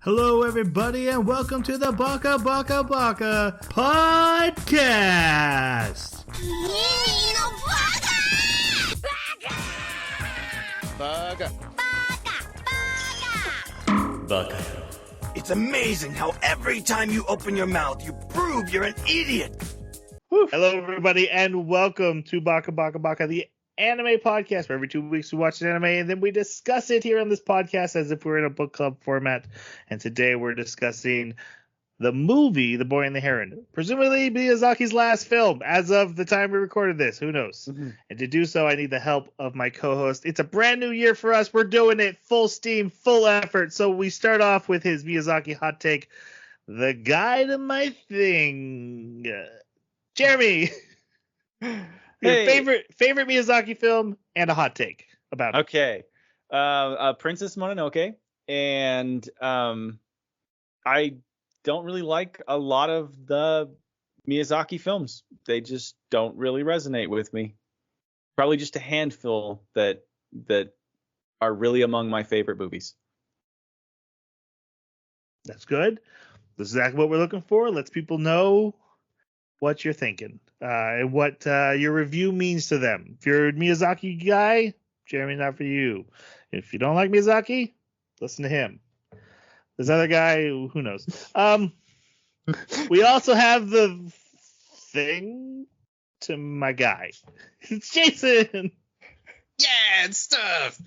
Hello, everybody, and welcome to the Baka podcast. Baka. It's amazing how every time you open your mouth, you prove you're an idiot. Hello, everybody, and welcome to Baka, the anime podcast, where every 2 weeks we watch an anime and then we discuss it here on this podcast as if we're in a book club format. And today we're discussing the movie The Boy and the Heron, presumably Miyazaki's last film as of the time we recorded this. Who knows? Mm-hmm. And to do so, I need the help of my co-host. It's a brand new year for us. We're doing it full steam, full effort. So we start off with his Miyazaki hot take, the guy to my thing. Jeremy, your favorite Miyazaki film and a hot take about it. Okay. Princess Mononoke. And I don't really like a lot of the Miyazaki films. They just don't really resonate with me. Probably just a handful that are really among my favorite movies. That's good. That's exactly what we're looking for. Lets people know what you're thinking, and what your review means to them. If you're a Miyazaki guy, Jeremy, not for you. If you don't like Miyazaki, listen to him. This other guy, who knows? We also have the thing to my guy. It's Jason. Yeah, it's stuff.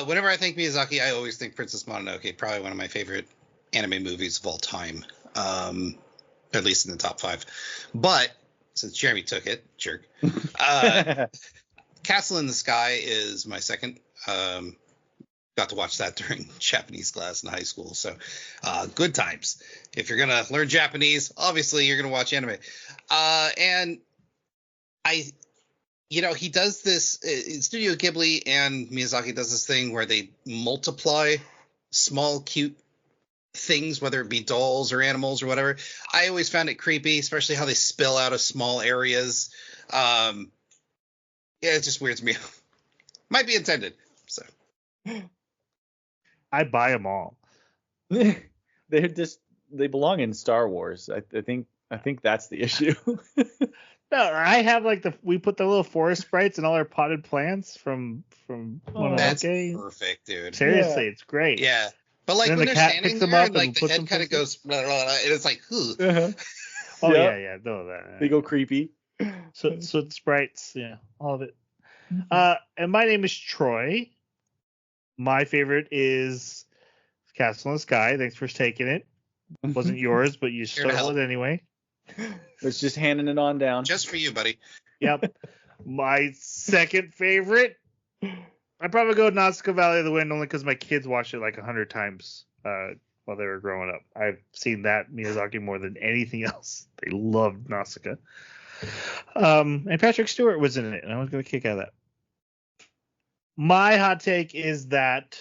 Whenever I think Miyazaki, I always think Princess Mononoke. Probably one of my favorite anime movies of all time. At least in the top 5. But since Jeremy took it, jerk. Castle in the Sky is my second. Got to watch that during Japanese class in high school. So good times. If you're going to learn Japanese, obviously you're going to watch anime. And he does this, Studio Ghibli and Miyazaki does this thing where they multiply small, cute things, whether it be dolls or animals or whatever. I always found it creepy, especially how they spill out of small areas. It just weirds me out. Might be intended. So I buy them all. They belong in Star Wars. I think that's the issue. No, I have we put the little forest sprites and all our potted plants from that's Mononoke. Perfect, dude. Seriously, It's great. Yeah. But like when they're standing there, and like the head kind of goes, blah, blah, blah, and it's like, uh-huh. Oh yeah, no that. They go creepy. So the sprites, yeah, all of it. And my name is Troy. My favorite is Castle in the Sky. Thanks for taking it. Wasn't yours, but you stole it anyway. It's just handing it on down. Just for you, buddy. Yep. My second favorite, I'd probably go Nausicaa Valley of the Wind, only because my kids watched it like 100 times while they were growing up. I've seen that Miyazaki more than anything else. They loved Nausicaa. And Patrick Stewart was in it, and I was going to kick out of that. My hot take is that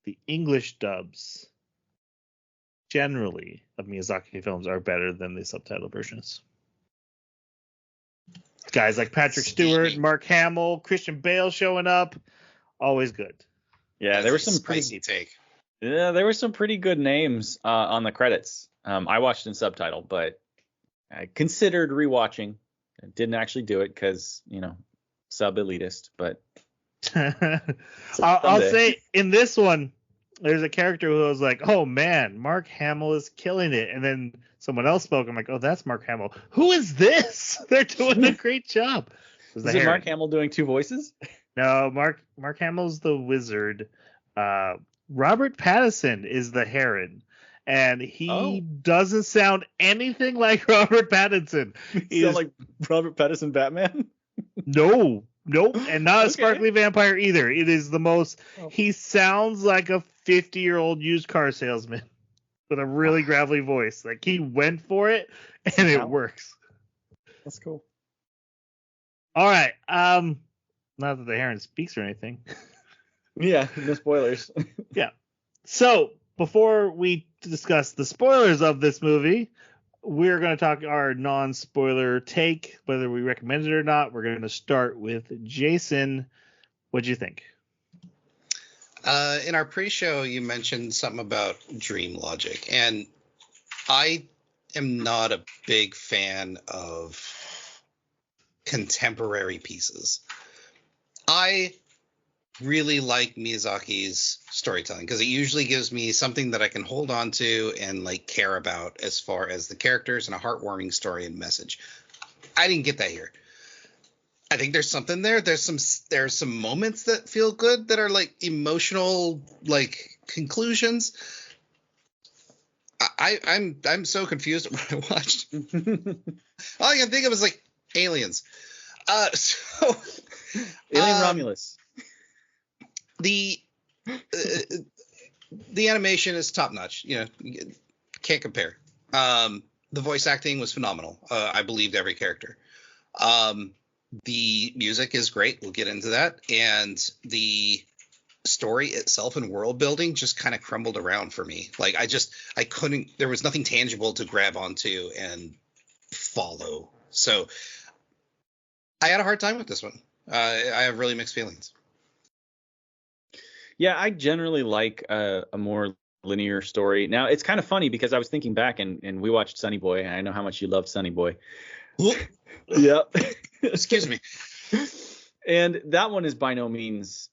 the English dubs generally of Miyazaki films are better than the subtitle versions. Guys like Patrick Stewart, Mark Hamill, Christian Bale showing up, always good. Yeah, there were some spicy take. Yeah, there were some pretty good names on the credits. I watched in subtitle, but I considered rewatching. I didn't actually do it because sub elitist. But I'll say in this one, there's a character who was like, "Oh man, Mark Hamill is killing it," and then someone else spoke. I'm like, "Oh, that's Mark Hamill. Who is this? They're doing a great job." Is it Mark Hamill doing 2 voices? No, Mark Hamill's the wizard. Robert Pattinson is the Heron, and he doesn't sound anything like Robert Pattinson. He sounds like Robert Pattinson Batman? Nope, and not a sparkly vampire either. It is the most. He sounds like a 50-year-old used car salesman with a really gravelly voice. Like he went for it, and it works. That's cool. All right. Not that the Heron speaks or anything. Yeah, no spoilers. Yeah. So before we discuss the spoilers of this movie, we're going to talk our non-spoiler take, whether we recommend it or not. We're going to start with Jason. What'd you think? In our pre-show, you mentioned something about dream logic, and I am not a big fan of contemporary pieces. I really like Miyazaki's storytelling because it usually gives me something that I can hold on to and like care about as far as the characters and a heartwarming story and message. I didn't get that here. I think there's something there. There's some moments that feel good that are like emotional like conclusions. I'm so confused at what I watched. All I can think of is like aliens. Alien Romulus. The animation is top notch. Can't compare. The voice acting was phenomenal. I believed every character. The music is great. We'll get into that. And the story itself and world building just kind of crumbled around for me. Like I couldn't. There was nothing tangible to grab onto and follow. So I had a hard time with this one. I have really mixed feelings. Yeah, I generally like a more linear story. Now, it's kind of funny because I was thinking back and we watched Sonny Boy, and I know how much you love Sonny Boy. Yep. Excuse me. And that one is by no means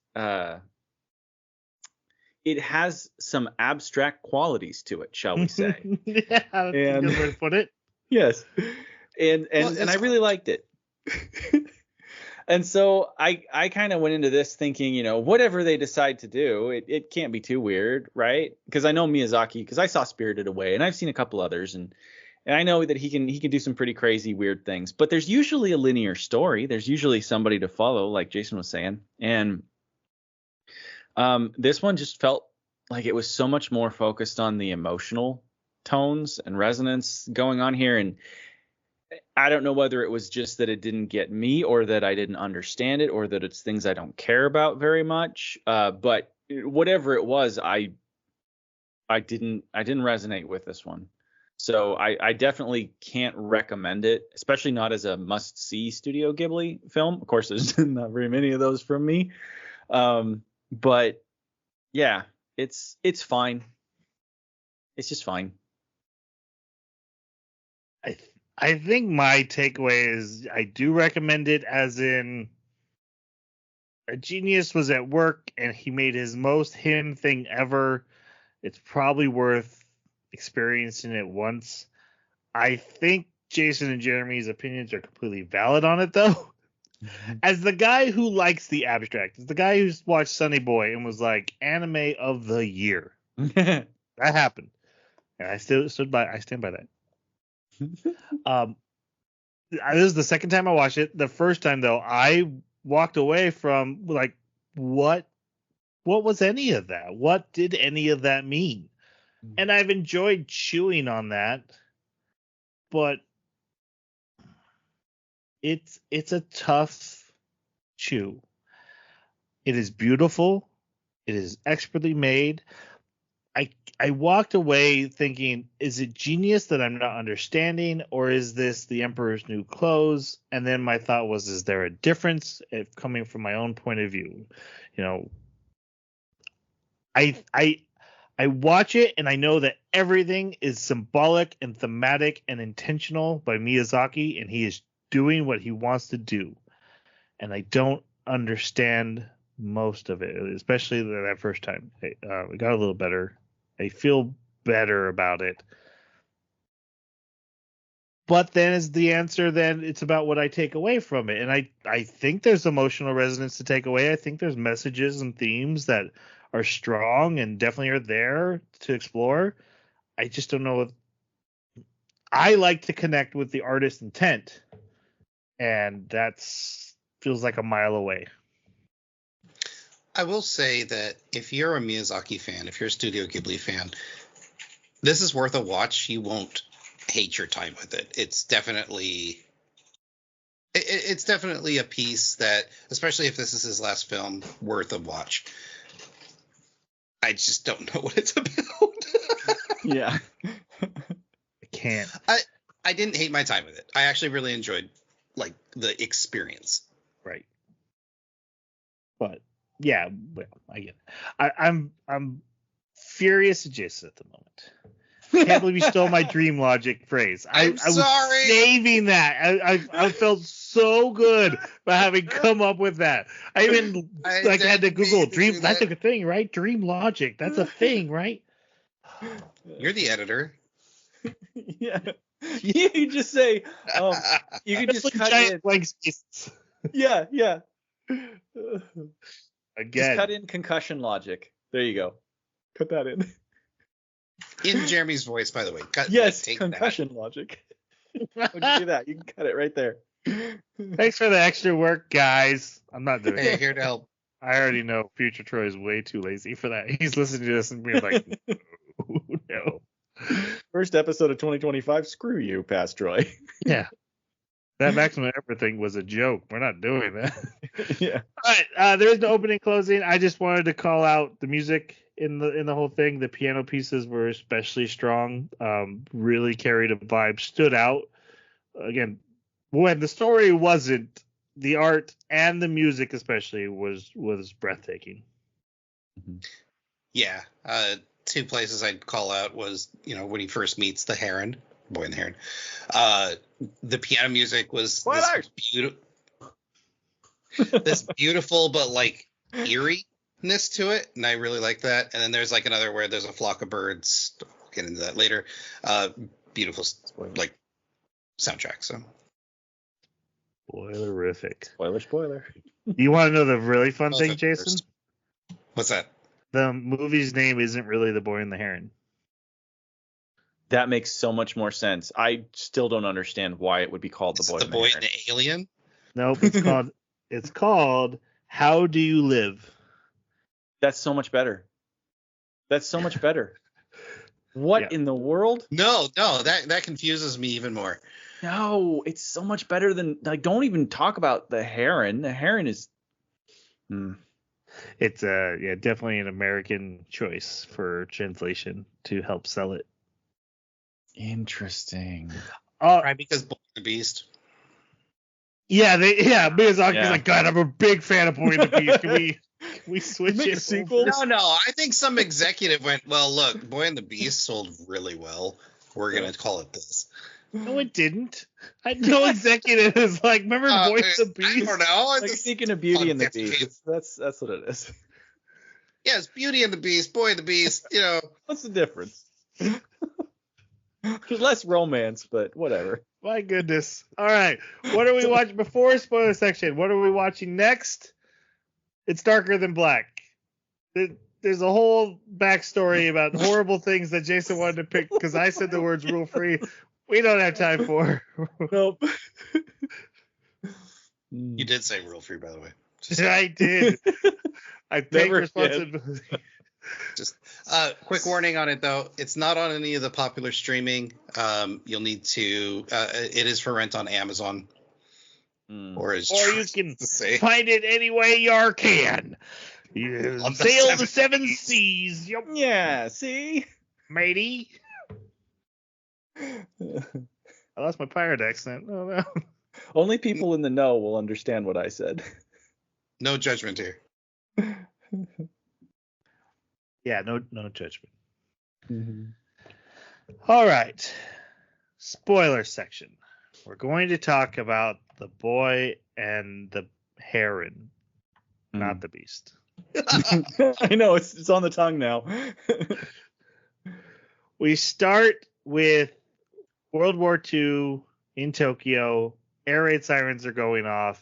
it has some abstract qualities to it, shall we say. Yeah, that's a good way to put it. Yes. And I really liked it. And so I kind of went into this thinking, whatever they decide to do, it can't be too weird, right? Because I know Miyazaki, because I saw Spirited Away, and I've seen a couple others, and I know that he can do some pretty crazy, weird things. But there's usually a linear story. There's usually somebody to follow, like Jason was saying. And this one just felt like it was so much more focused on the emotional tones and resonance going on here. And I don't know whether it was just that it didn't get me, or that I didn't understand it, or that it's things I don't care about very much. But whatever it was, I didn't resonate with this one. So I definitely can't recommend it, especially not as a must-see Studio Ghibli film. Of course, there's not very many of those from me. But yeah, it's fine. It's just fine. I think my takeaway is I do recommend it, as in a genius was at work and he made his most him thing ever. It's probably worth experiencing it once. I think Jason and Jeremy's opinions are completely valid on it, though. As the guy who likes the abstract, as the guy who's watched Sonny Boy and was like, anime of the year. That happened. And I stand by that. This is the second time I watched it. The first time, though, I walked away from like, what was any of that? What did any of that mean? And I've enjoyed chewing on that, but it's a tough chew. It is beautiful. It is expertly made. I walked away thinking, is it genius that I'm not understanding, or is this the Emperor's New Clothes? And then my thought was, is there a difference if coming from my own point of view? I watch it and I know that everything is symbolic and thematic and intentional by Miyazaki, and he is doing what he wants to do. And I don't understand most of it, especially that first time. It got a little better. I feel better about it. But then is the answer, then it's about what I take away from it. And I think there's emotional resonance to take away. I think there's messages and themes that are strong and definitely are there to explore. I just don't know if I like to connect with the artist's intent, and that's feels like a mile away. I will say that if you're a Miyazaki fan, if you're a Studio Ghibli fan, this is worth a watch. You won't hate your time with it. It's definitely a piece that, especially if this is his last film, worth a watch. I just don't know what it's about. Yeah. I can't. I didn't hate my time with it. I actually really enjoyed like the experience. Right. But Yeah, well, I get it. I'm furious at Jason at the moment. Can't believe you stole my dream logic phrase. I was sorry. saving that. I felt so good by having come up with that. I even had to Google dream. That's a thing, right? Dream logic. That's a thing, right? You're the editor. Yeah. You just say, you can just cut in. Blank spaces. Yeah. Again. Just cut in concussion logic. There you go. Cut that in. In Jeremy's voice, by the way. Yes, concussion logic. When you do that, you can cut it right there. Thanks for the extra work, guys. I'm not doing Hey, it. here to help. I already know Future Troy is way too lazy for that. He's listening to this and being like, no. First episode of 2025. Screw you, past Troy. Yeah. That maximum effort thing was a joke. We're not doing that. Yeah. All right. There is no opening closing. I just wanted to call out the music in the whole thing. The piano pieces were especially strong. Really carried a vibe. Stood out. Again, when the story wasn't, the art and the music especially was breathtaking. Yeah. Two places I'd call out was, when he first meets the Heron, Boy and the Heron. The piano music was this beautiful but like eeriness to it, and I really like that. And then there's like another where there's a flock of birds. We'll get into that later. Beautiful like soundtrack. So spoilerific. Spoiler. You want to know the really fun thing, Jason? First. What's that? The movie's name isn't really The Boy and the Heron. That makes so much more sense. I still don't understand why it would be called The Boy and the Heron. The Boy and the Alien? Nope, it's called How Do You Live? That's so much better. What in the world? No, that confuses me even more. No, it's so much better than, like, don't even talk about the Heron. The Heron is It's definitely an American choice for translation to help sell it. Interesting. Right, because Boy and the Beast. Miyazaki's like, God, I'm a big fan of Boy and the Beast. Can we switch it? Sequel? No. I think some executive went, well, look, Boy and the Beast sold really well. We're gonna call it this. No, it didn't. No executive is like, remember Boy and the Beast? I don't know. Like speaking of Beauty and the Beast. That's what it is. Yeah, it's Beauty and the Beast, Boy and the Beast. What's the difference? There's less romance, but whatever. My goodness. All right. What are we watching before spoiler section? What are we watching next? It's Darker Than Black. There's a whole backstory about horrible things that Jason wanted to pick because I said the words rule free. We don't have time for. Nope. You did say rule free, by the way. I did. I take responsibility. Just quick warning on it, though. It's not on any of the popular streaming. You'll need to. It is for rent on Amazon. Or you can find it any way you can. You sail the seven seas. Yep. Yeah, see? Matey. I lost my pirate accent. Oh, no. Only people in the know will understand what I said. No judgment here. Yeah, no judgment. Mm-hmm. All right. Spoiler section. We're going to talk about the boy and the heron, not the beast. I know, it's on the tongue now. We start with World War II in Tokyo. Air raid sirens are going off.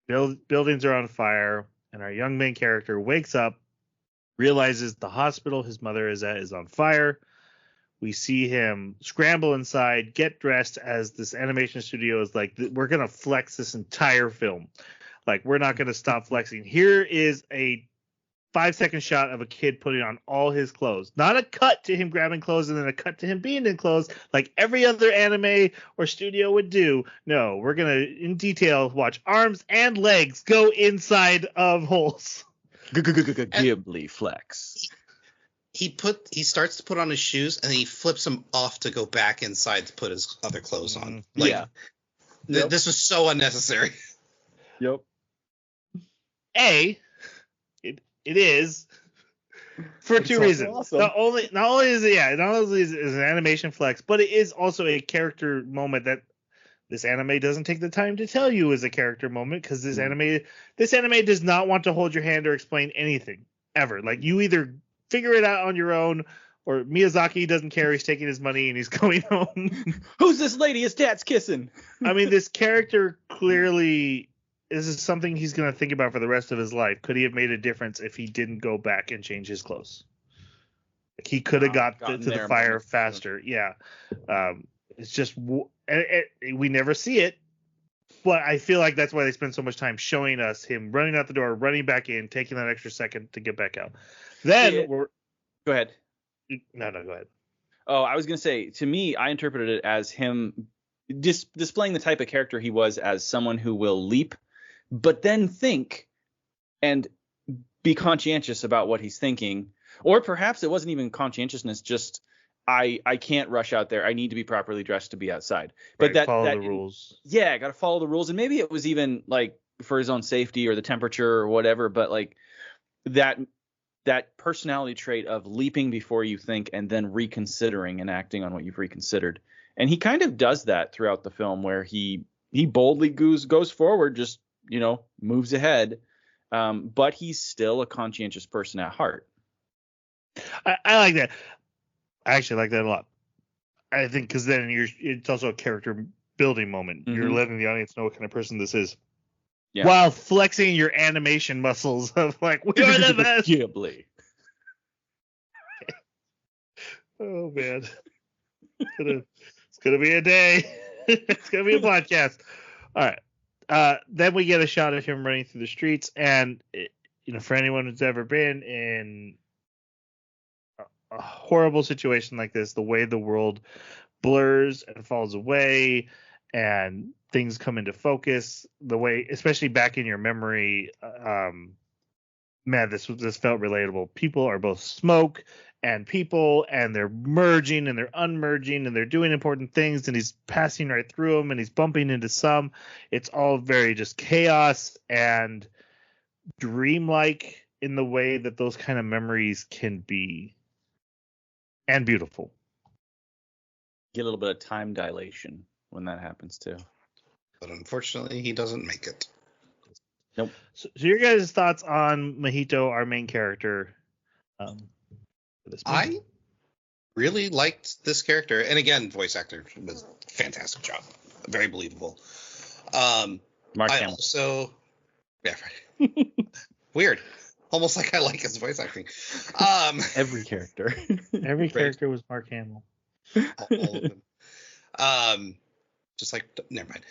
Buildings are on fire. And our young main character wakes up, realizes the hospital his mother is at is on fire. We see him scramble inside, get dressed as this animation studio is like, we're going to flex this entire film. Like, we're not going to stop flexing. Here is a 5-second shot of a kid putting on all his clothes. Not a cut to him grabbing clothes and then a cut to him being in clothes like every other anime or studio would do. No, we're going to, in detail, watch arms and legs go inside of holes. Ghibli flex. He starts to put on his shoes and then he flips them off to go back inside to put his other clothes on. Like, yeah. This was so unnecessary. Yep. A, It is for two reasons. Awesome. Not only is it an animation flex, but it is also a character moment that this anime doesn't take the time to tell you is a character moment, because this anime does not want to hold your hand or explain anything ever. Like, you either figure it out on your own, or Miyazaki doesn't care. He's taking his money and he's going home. Who's this lady his dad's kissing? I mean, this character clearly, this is something he's going to think about for the rest of his life. Could he have made a difference if he didn't go back and change his clothes? Like, he could have got to the fire faster. Yeah. It's just, we never see it, but I feel like that's why they spend so much time showing us him running out the door, running back in, taking that extra second to get back out. Then Go ahead. No, go ahead. Oh, I was going to say, to me, I interpreted it as him displaying the type of character he was as someone who will leap, but then think and be conscientious about what he's thinking. Or perhaps it wasn't even conscientiousness, just I can't rush out there. I need to be properly dressed to be outside. But Right, follow the rules. Yeah, I got to follow the rules. And maybe it was even like for his own safety or the temperature or whatever. But like that personality trait of leaping before you think and then reconsidering and acting on what you've reconsidered. And he kind of does that throughout the film, where he boldly goes forward, just, moves ahead. But he's still a conscientious person at heart. I like that. I actually like that a lot. I think because then it's also a character building moment. Mm-hmm. You're letting the audience know what kind of person this is. Yeah. While flexing your animation muscles of like, we are the best. Ghibli. Oh man. It's gonna be a day. It's gonna be a podcast. All right. Then we get a shot of him running through the streets, and for anyone who's ever been in a horrible situation like this, the way the world blurs and falls away and things come into focus, the way, especially back in your memory, man, this felt relatable. People are both smoke and people, and they're merging and they're unmerging and they're doing important things, and he's passing right through them and he's bumping into some. It's all very just chaos and dreamlike in the way that those kind of memories can be. And beautiful. Get a little bit of time dilation when that happens too. But unfortunately, he doesn't make it. Nope. So your guys' thoughts on Mahito, our main character? For this movie? I really liked this character, and again, voice actor was a fantastic job, very believable. Mark I Hamill. also, yeah, right. Weird. Almost like I like his voice acting. Every character. Every character was Mark Hamill. All of them. Just like, never mind.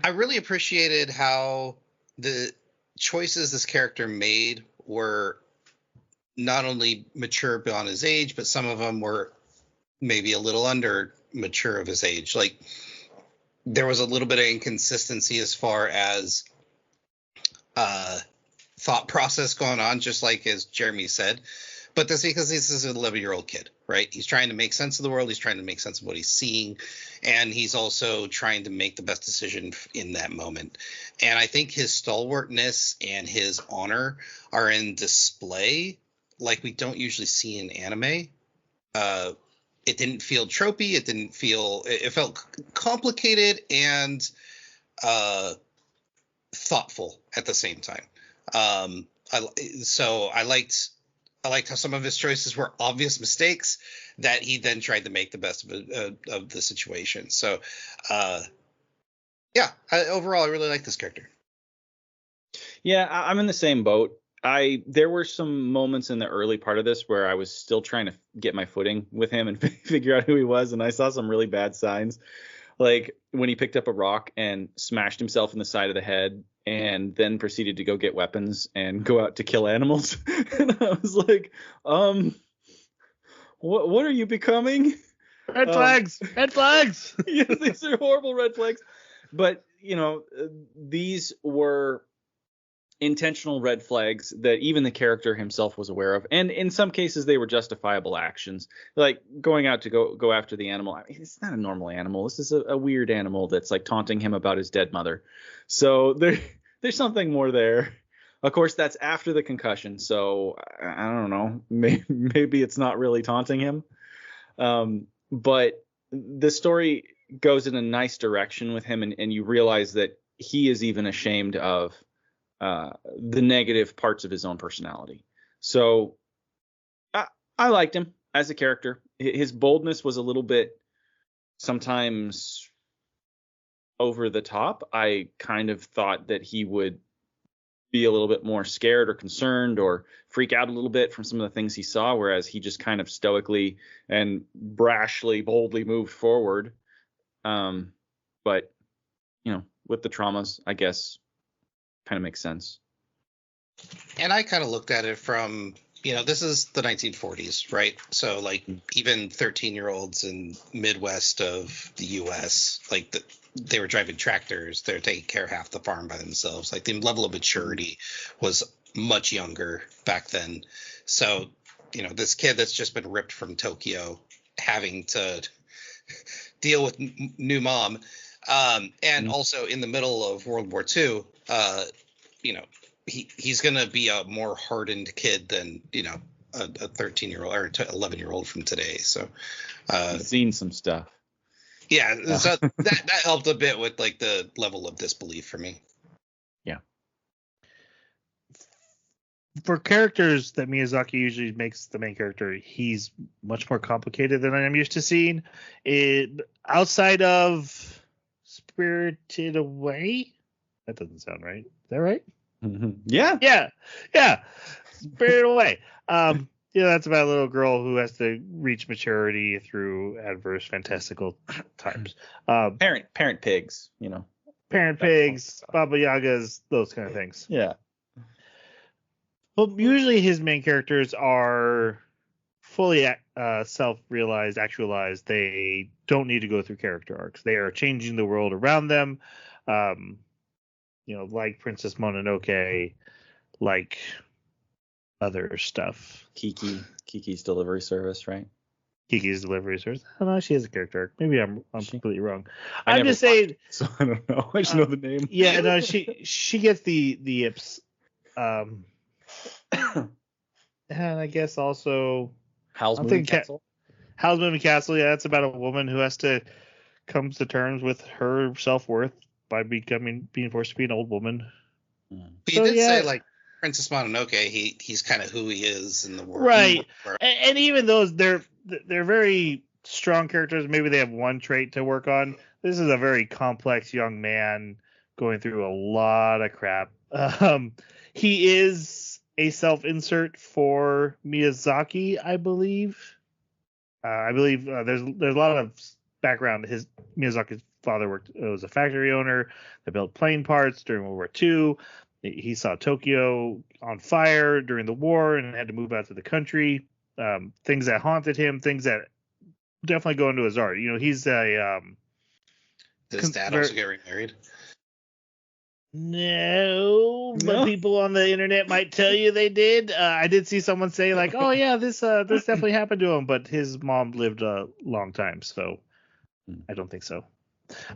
I really appreciated how the choices this character made were not only mature beyond his age, but some of them were maybe a little under mature of his age. Like, there was a little bit of inconsistency as far as thought process going on, just like as Jeremy said. But that's because this is an 11-year-old kid, right? He's trying to make sense of the world. He's trying to make sense of what he's seeing. And he's also trying to make the best decision in that moment. And I think his stalwartness and his honor are in display like we don't usually see in anime. It didn't feel tropey. It felt complicated and thoughtful at the same time. I liked how some of his choices were obvious mistakes that he then tried to make the best of the situation. So, overall, I really like this character. Yeah, I'm in the same boat. There were some moments in the early part of this where I was still trying to get my footing with him and figure out who he was, and I saw some really bad signs. Like when he picked up a rock and smashed himself in the side of the head and then proceeded to go get weapons and go out to kill animals. And I was like, what are you becoming? Red flags! Red flags! Yeah, these are horrible red flags. But, these were intentional red flags that even the character himself was aware of. And in some cases, they were justifiable actions. Like going out to go after the animal. I mean, it's not a normal animal. This is a weird animal that's like taunting him about his dead mother. So there's something more there. Of course, that's after the concussion, so I don't know. Maybe it's not really taunting him. But the story goes in a nice direction with him, and you realize that he is even ashamed of the negative parts of his own personality. So I liked him as a character. His boldness was a little bit sometimes over the top. I kind of thought that he would be a little bit more scared or concerned or freak out a little bit from some of the things he saw, whereas he just kind of stoically and brashly, boldly moved forward. But, with the traumas, I guess, kind of makes sense. And I kind of looked at it from, this is the 1940s, right? So like even 13-year-olds in Midwest of the U.S., like they were driving tractors. They're taking care of half the farm by themselves. Like the level of maturity was much younger back then. So, this kid that's just been ripped from Tokyo having to deal with new mom, and also in the middle of World War II, he's going to be a more hardened kid than, a 13-year-old or 11-year-old from today. So He's seen some stuff. Yeah, so that helped a bit with like the level of disbelief for me. Yeah. For characters that Miyazaki usually makes the main character, he's much more complicated than I'm used to seeing. Outside of Spirited Away, that doesn't sound right. Is that right? Mm-hmm. Yeah. Yeah. Spirited Away. That's about a little girl who has to reach maturity through adverse, fantastical times. Parent pigs, Parent pigs, Baba Yagas, those kind of things. Yeah. Well, usually his main characters are fully self-realized, actualized. They don't need to go through character arcs. They are changing the world around them. Like Princess Mononoke, like other stuff. Kiki's delivery service, right? Kiki's delivery service. I don't know. She has a character arc. Maybe I'm completely wrong. I'm just saying. So I don't know. I just know the name. Yeah, no. She gets the yips. And I guess also Howl's Moving Castle. Howl's Moving Castle. Yeah, that's about a woman who has to come to terms with her self-worth by being forced to be an old woman. But you did say like Princess Mononoke, he's kind of who he is in the world. Right. And even those, they're very strong characters. Maybe they have one trait to work on. This is a very complex young man going through a lot of crap. He is a self-insert for Miyazaki, I believe. There's a lot of background. Miyazaki's father was a factory owner that built plane parts during World War II. He saw Tokyo on fire during the war and had to move out to the country. Things that haunted him, things that definitely go into his art. He's a. Did his dad also get remarried? No, but people on the internet might tell you they did. I did see someone say like, "Oh yeah, this definitely happened to him," but his mom lived a long time, so I don't think so.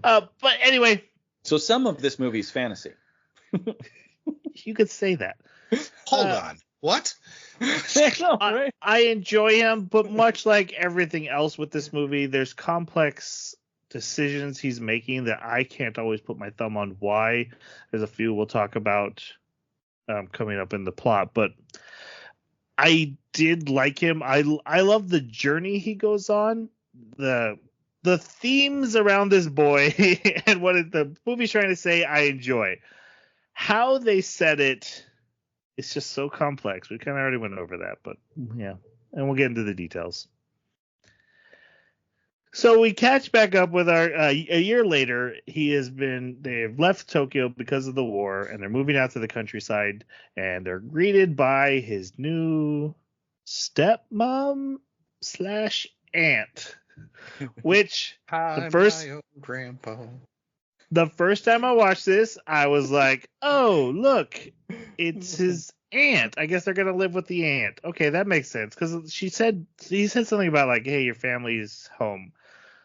But anyway, so some of this movie is fantasy. You could say that. Hold on. What? I enjoy him, but much like everything else with this movie, there's complex decisions he's making that I can't always put my thumb on why. There's a few we'll talk about coming up in the plot, but I did like him. I love the journey he goes on. The themes around this boy and what the movie's trying to say, I enjoy. How they said it's just so complex. We kind of already went over that, but yeah, and we'll get into the details. So we catch back up with our a year later. They've left Tokyo because of the war, and they're moving out to the countryside, and they're greeted by his new stepmom / aunt, which the first time I watched this, I was like, oh, look, it's his aunt. I guess they're going to live with the aunt. Okay, that makes sense. Because he said something about like, hey, your family's home.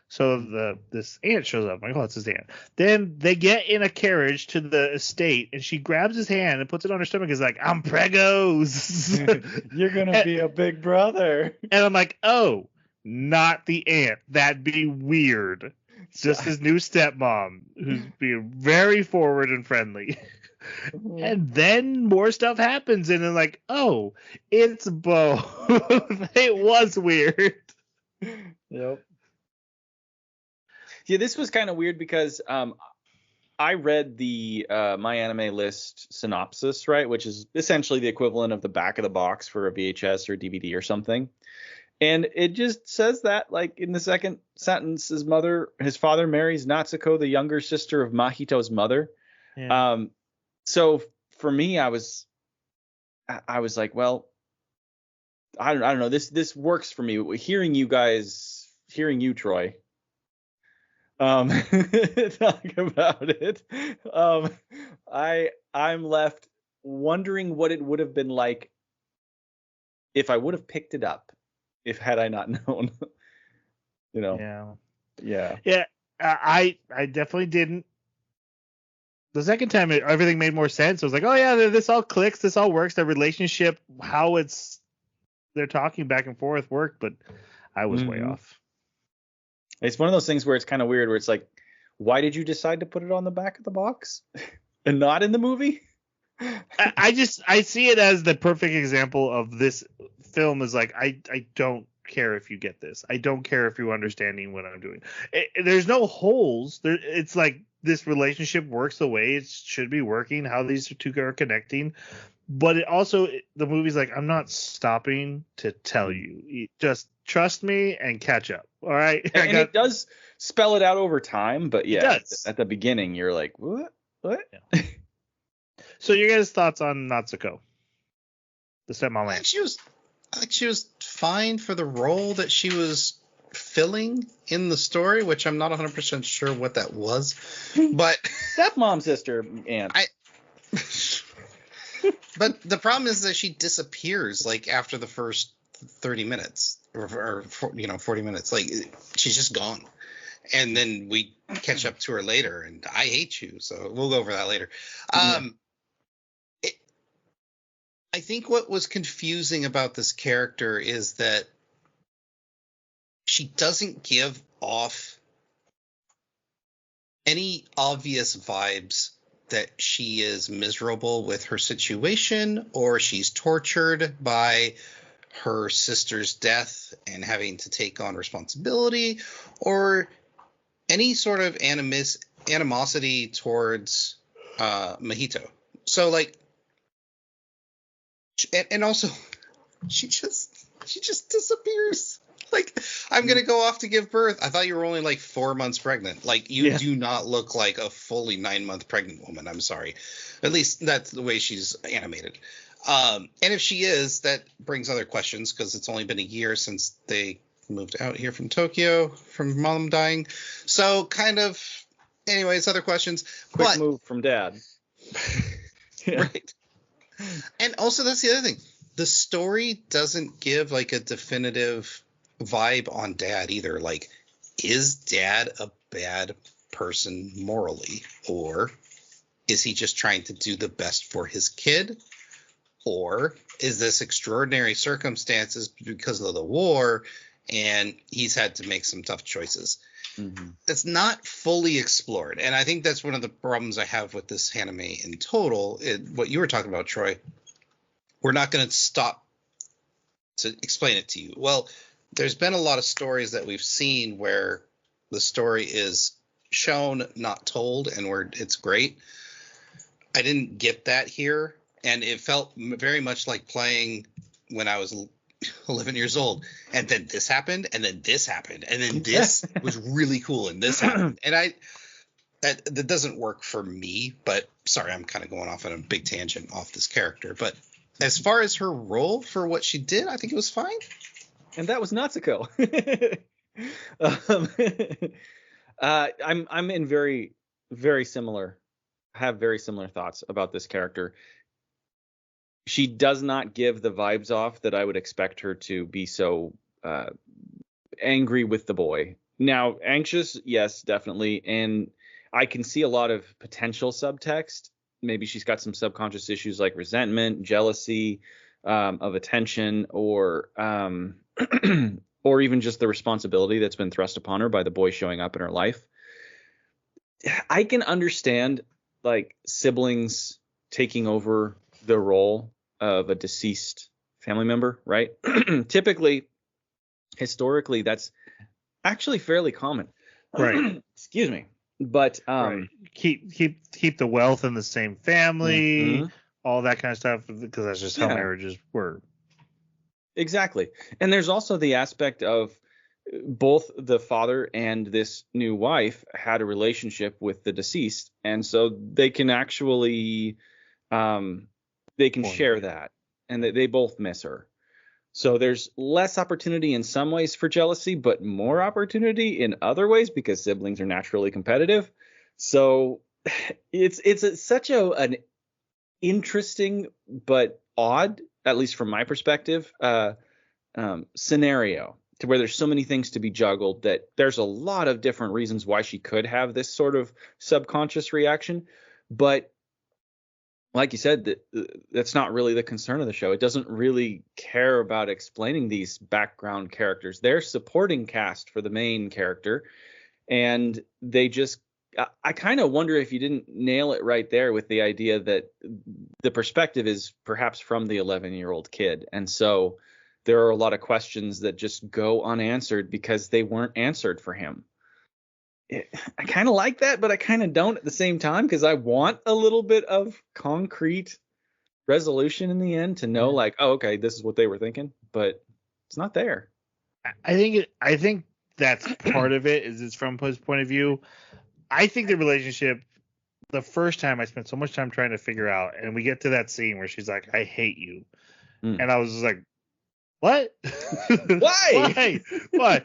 So this aunt shows up. I'm like, oh, it's his aunt. Then they get in a carriage to the estate, and she grabs his hand and puts it on her stomach. Is like, I'm pregos. You're gonna be a big brother. And I'm like, oh, not the aunt. That'd be weird. It's just his new stepmom, who's being very forward and friendly. And then more stuff happens, and then like, oh, it's both. It was weird. Yep. Yeah, this was kind of weird because I read the My Anime List synopsis, right, which is essentially the equivalent of the back of the box for a VHS or DVD or something. And it just says that, like, in the second sentence, his father marries Natsuko, the younger sister of Mahito's mother. Yeah. So for me, I was like, well, I don't know. This works for me. Hearing you, Troy, talk about it. I'm left wondering what it would have been like if I would have picked it up, had I not known. You know. Yeah. I definitely didn't. The second time, everything made more sense. I was like, oh yeah, this all clicks, this all works. The relationship, how they're talking back and forth worked, but I was way off. It's one of those things where it's kind of weird, where it's like, why did you decide to put it on the back of the box and not in the movie? I see it as the perfect example of this film is like, I don't care if you get this. I don't care if you're understanding what I'm doing. There's no holes. It's like this relationship works the way it should be working, how these two are connecting. But it also, the movie's like, I'm not stopping to tell you. Just trust me and catch up. All right. And it does spell it out over time, but yeah, It at the beginning, you're like, what? Yeah. So your guys' thoughts on Natsuko, the stepmom? I think she was fine for the role that she was filling in the story, which I'm not 100% sure what that was. But stepmom, sister, aunt. But the problem is that she disappears like after the first 30 minutes or 40 minutes. Like, she's just gone. And then we catch up to her later, and I hate you. So we'll go over that later. I think what was confusing about this character is that she doesn't give off any obvious vibes that she is miserable with her situation, or she's tortured by her sister's death and having to take on responsibility, or any sort of animosity towards Mahito. So like, and also she just disappears. Like, I'm going to go off to give birth. I thought you were only like 4 months pregnant. Like, you do not look like a fully 9-month pregnant woman. I'm sorry. At least that's the way she's animated. And if she is, that brings other questions, because it's only been a year since they moved out here from Tokyo from mom dying. So kind of, anyways, other questions. Quick move from dad. Right. And also, that's the other thing. The story doesn't give like a definitive vibe on dad either. Like, is dad a bad person morally, or is he just trying to do the best for his kid, or is this extraordinary circumstances because of the war and he's had to make some tough choices? It's not fully explored, and I think that's one of the problems I have with this anime in total. What you were talking about, Troy, we're not going to stop to explain it to you. Well, there's been a lot of stories that we've seen where the story is shown, not told, and where it's great. I didn't get that here, and it felt very much like playing when I was 11 years old, and then this happened, and then this happened, and then this was really cool, and this happened. And that doesn't work for me, but sorry, I'm kind of going off on a big tangent off this character. But as far as her role for what she did, I think it was fine. And that was Natsuko. I'm in very, very similar, have very similar thoughts about this character. She does not give the vibes off that I would expect her to be so angry with the boy Now, anxious, yes, definitely. And I can see a lot of potential subtext. Maybe she's got some subconscious issues like resentment, jealousy, of attention, or or even just the responsibility that's been thrust upon her by the boy showing up in her life. I can understand like siblings taking over the role of a deceased family member, right? Typically, historically, that's actually fairly common. Right. Excuse me. But right. Keep the wealth in the same family, all that kind of stuff, because that's just how marriages work. Exactly. And there's also the aspect of both the father and this new wife had a relationship with the deceased, and so they can actually share that, and they both miss her. So there's less opportunity in some ways for jealousy, but more opportunity in other ways because siblings are naturally competitive. So it's such an interesting but odd, at least from my perspective, scenario, to where there's so many things to be juggled that there's a lot of different reasons why she could have this sort of subconscious reaction. But like you said, that's not really the concern of the show. It doesn't really care about explaining these background characters. They're supporting cast for the main character, and they just, I kind of wonder if you didn't nail it right there with the idea that the perspective is perhaps from the 11-year-old kid. And so there are a lot of questions that just go unanswered because they weren't answered for him. I kind of like that, but I kind of don't at the same time, because I want a little bit of concrete resolution in the end to know, like, oh, okay, this is what they were thinking, but it's not there. I think that's part of it, is it's from his point of view. I think the relationship, the first time I spent so much time trying to figure out, and we get to that scene where she's like, I hate you. And I was just like, what? Why? Why?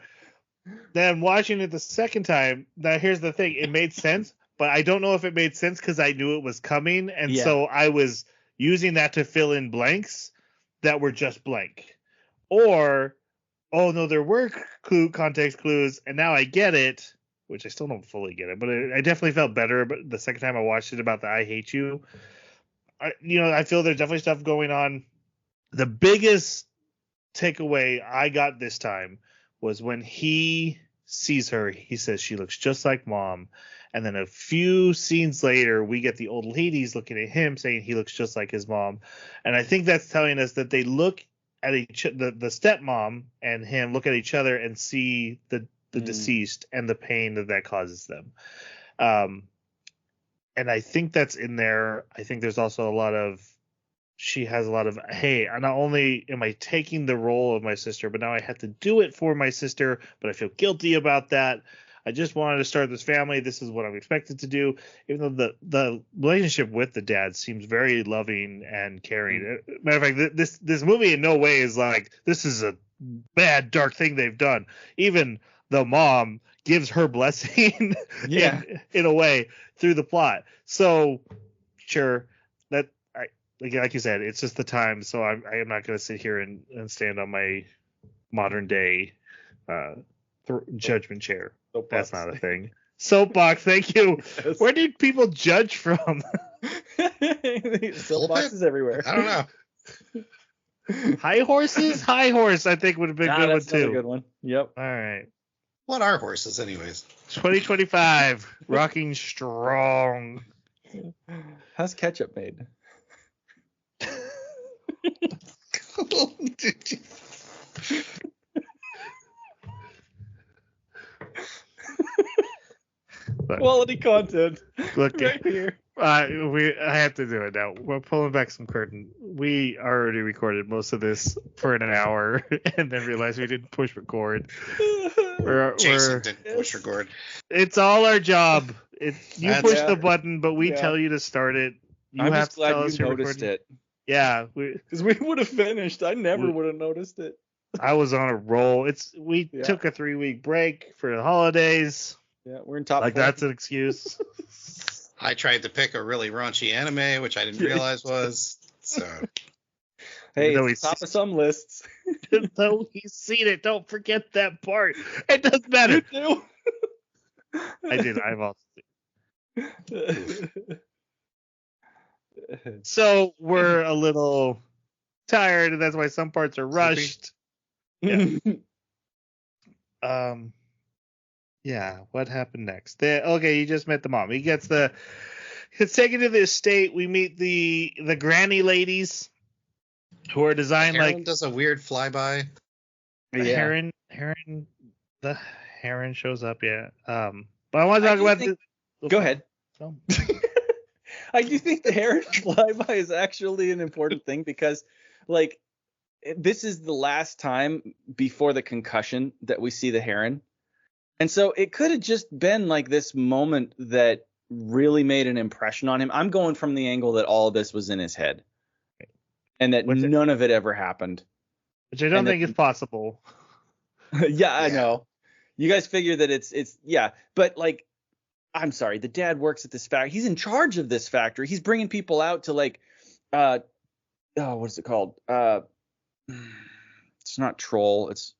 Then watching it the second time, now here's the thing. It made sense, but I don't know if it made sense because I knew it was coming. And so I was using that to fill in blanks that were just blank. Or, oh, no, there were context clues, and now I get it, which I still don't fully get it. But I definitely felt better but the second time I watched it about the I hate you. I feel there's definitely stuff going on. The biggest takeaway I got this time was when he sees her, he says she looks just like mom. And then a few scenes later, we get the old ladies looking at him saying he looks just like his mom. And I think that's telling us that they look at the stepmom and him look at each other and see the deceased and the pain that causes them. And I think that's in there. I think there's also she has a lot of, hey, not only am I taking the role of my sister, but now I have to do it for my sister, but I feel guilty about that. I just wanted to start this family. This is what I'm expected to do. Even though the relationship with the dad seems very loving and caring. Matter of fact, this movie in no way is like, this is a bad, dark thing they've done. Even the mom gives her blessing in a way through the plot. So sure, that like you said, it's just the time. So I am not going to sit here and stand on my modern day judgment chair. Soapbox. That's not a thing. Soapbox. Thank you. Yes. Where did people judge from? Soapboxes everywhere. I don't know. High horses? High horse, I think, would have been a good one, too. A good one. Yep. All right. What are horses, anyways? 2025. Rocking strong. How's ketchup made? Quality content. Look right here. I have to do it now. We're pulling back some curtain. We already recorded most of this for an hour and then realized we didn't push record. Jason didn't push record. It's all our job. You push the button, but we tell you to start it. I'm just glad you noticed it. Yeah, because we would have finished. I never would have noticed it. I was on a roll. We took a 3-week break for the holidays. Yeah, we're in top. Like 40. That's an excuse. I tried to pick a really raunchy anime, which I didn't realize was. So. Hey, it's top of some lists. Even though he's seen it, don't forget that part. It doesn't matter. You I did. I've also seen do. So we're a little tired, and that's why some parts are rushed. Yeah. Yeah. What happened next? Okay, you just met the mom. He gets taken to the estate. We meet the granny ladies, who are designed Heron like does a weird flyby. Heron. The Heron shows up. Yeah. But I want to talk about this. Go ahead. So, I do think the Heron flyby is actually an important thing because, like, this is the last time before the concussion that we see the Heron. And so it could have just been like this moment that really made an impression on him. I'm going from the angle that all of this was in his head and that none of it ever happened. Which I don't think is possible. Yeah, I know. You guys figure that it's but like, I'm sorry, the dad works at this factory. He's in charge of this factory. He's bringing people out to like, what is it called? It's not troll. It's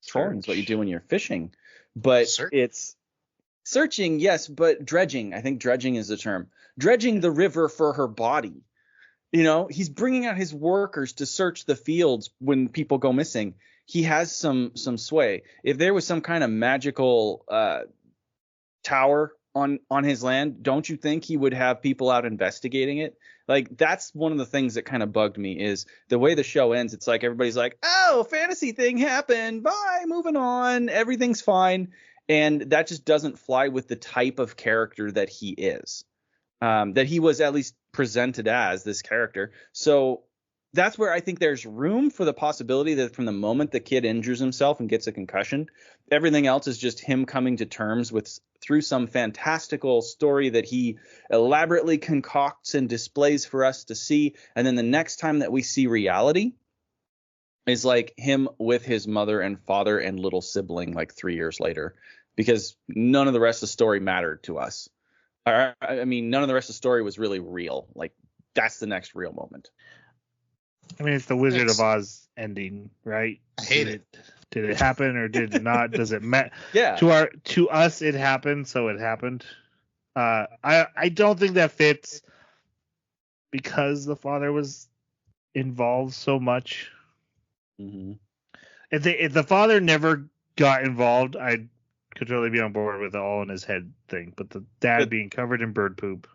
trolling is what you do when you're fishing, but it's searching. Yes, but dredging. I think dredging is the term. Dredging the river for her body. You know, he's bringing out his workers to search the fields when people go missing. He has some sway. If there was some kind of magical tower on his land, don't you think he would have people out investigating it? Like, that's one of the things that kind of bugged me is the way the show ends. It's like everybody's like, oh, fantasy thing happened. Bye, moving on. Everything's fine. And that just doesn't fly with the type of character that he is, that he was at least presented as this character. So that's where I think there's room for the possibility that from the moment the kid injures himself and gets a concussion, everything else is just him coming to terms with through some fantastical story that he elaborately concocts and displays for us to see. And then the next time that we see reality is like him with his mother and father and little sibling like 3 years later, because none of the rest of the story mattered to us. I mean, none of the rest of the story was really real. Like, that's the next real moment. I mean, it's the Wizard of Oz ending, right? I hate it. Did it happen or did it not? Does it matter? Yeah. To us, it happened, so it happened. I don't think that fits because the father was involved so much. Mm-hmm. If the father never got involved, I could totally be on board with the all in his head thing. But the dad being covered in bird poop.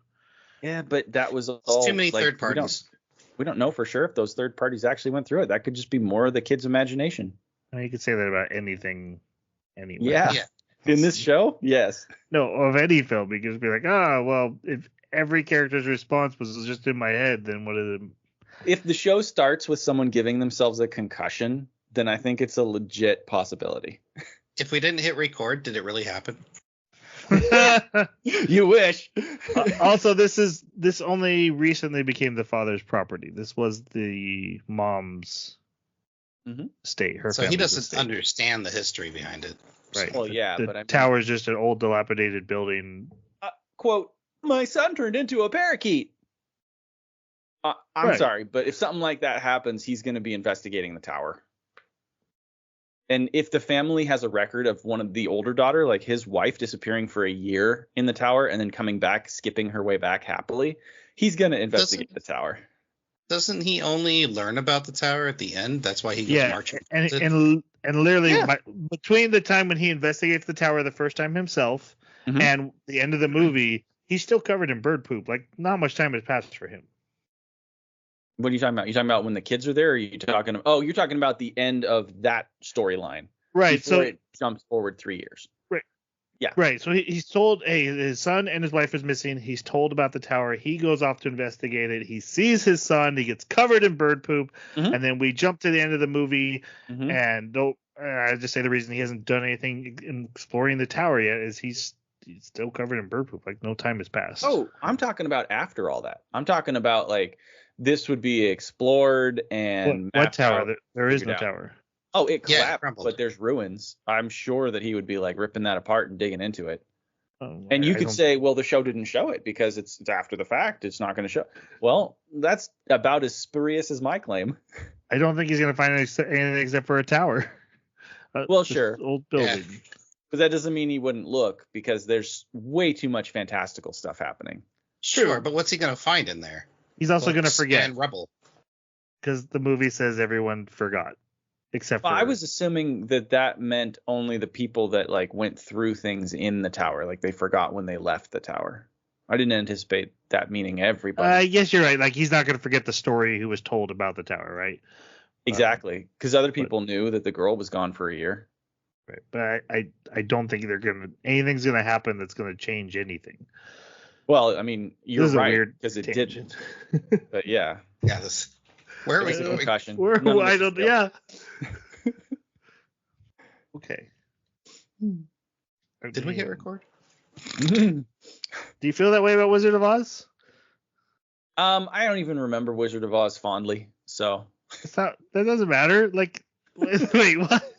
Yeah, but that was all. It's too many like, third parties. We don't know for sure if those third parties actually went through it. That could just be more of the kid's imagination. I mean, you could say that about anything anyway. Yeah. In this show, yes. No, of any film, you could just be like, well, if every character's response was just in my head, then what is it? If the show starts with someone giving themselves a concussion, then I think it's a legit possibility. If we didn't hit record, did it really happen? You wish. Also, this only recently became the father's property. This was the mom's estate. Her so he doesn't estate. Understand the history behind it. Right. Well, yeah, the but I mean, tower is just an old dilapidated building. Quote, my son turned into a parakeet. I'm sorry, but if something like that happens, he's going to be investigating the tower. And if the family has a record of one of the older daughter, like his wife disappearing for a year in the tower and then coming back, skipping her way back happily, he's going to investigate the tower. Doesn't he only learn about the tower at the end? That's why he goes marching. And literally between the time when he investigates the tower the first time himself and the end of the movie, he's still covered in bird poop. Like, not much time has passed for him. What are you talking about? You talking about when the kids are there? Or are you talking? Oh, you're talking about the end of that storyline, right? So it jumps forward 3 years. Right. Yeah. Right. So he's told, hey, his son and his wife is missing. He's told about the tower. He goes off to investigate it. He sees his son. He gets covered in bird poop, and then we jump to the end of the movie. And I just say the reason he hasn't done anything in exploring the tower yet is he's still covered in bird poop. Like, no time has passed. Oh, I'm talking about after all that. I'm talking about like. This would be explored and what tower? There is no tower. Oh, it collapsed, crumbled. but there's ruins. I'm sure that he would be like ripping that apart and digging into it. And you could say, well, the show didn't show it because it's after the fact. It's not going to show. Well, that's about as spurious as my claim. I don't think he's going to find anything except for a tower. Well, sure. Old building. Yeah. But that doesn't mean he wouldn't look, because there's way too much fantastical stuff happening. Sure, but what's he going to find in there? He's also going to Books forget. and rubble. Because the movie says everyone forgot. Except for... Well, I was assuming that meant only the people that like went through things in the tower. Like they forgot when they left the tower. I didn't anticipate that meaning everybody. Yes, you're right. Like he's not going to forget the story who was told about the tower, right? Exactly. Because other people knew that the girl was gone for a year. Right. But I don't think anything's going to happen that's going to change anything. Well, I mean, you're right, because it tangent. didn't. But yeah. Yeah, where are we going? I don't. Yeah. Okay. Did we hit record? Do you feel that way about Wizard of Oz? I don't even remember Wizard of Oz fondly, so that doesn't matter. Like, wait, what?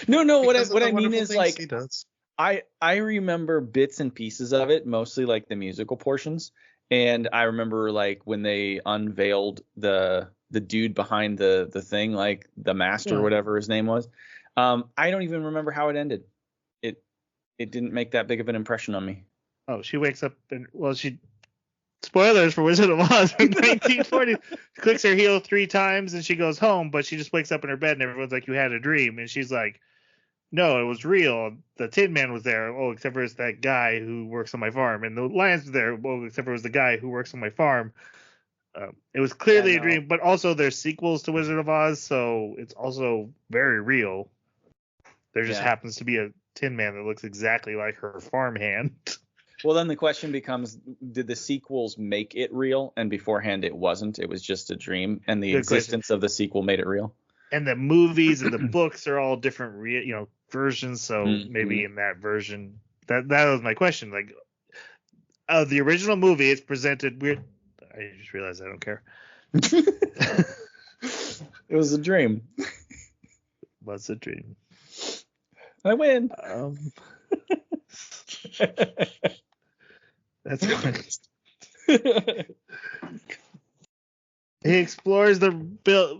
No. What I mean is, like, he does. I remember bits and pieces of it, mostly like the musical portions, and I remember like when they unveiled the dude behind the thing, like the master or whatever his name was. I don't even remember how it ended. It didn't make that big of an impression on me. Oh, she wakes up and spoilers for Wizard of Oz from 1940. She clicks her heel 3 times and she goes home, but she just wakes up in her bed and everyone's like, "You had a dream," and she's like, "No, it was real. The Tin Man was there. Oh, except for it's that guy who works on my farm, and the lions were there. Oh, except for it was the guy who works on my farm." It was clearly a dream, but also there's sequels to Wizard of Oz, so it's also very real. There just happens to be a Tin Man that looks exactly like her farmhand. Well, then the question becomes, did the sequels make it real? And beforehand it wasn't. It was just a dream, and the existence of the sequel made it real. And the movies and the books are all different versions, so maybe in that version, that was my question. Like, the original movie, it's presented weird. I just realized I don't care. It was a dream. Was a dream. I win. That's funny. He explores the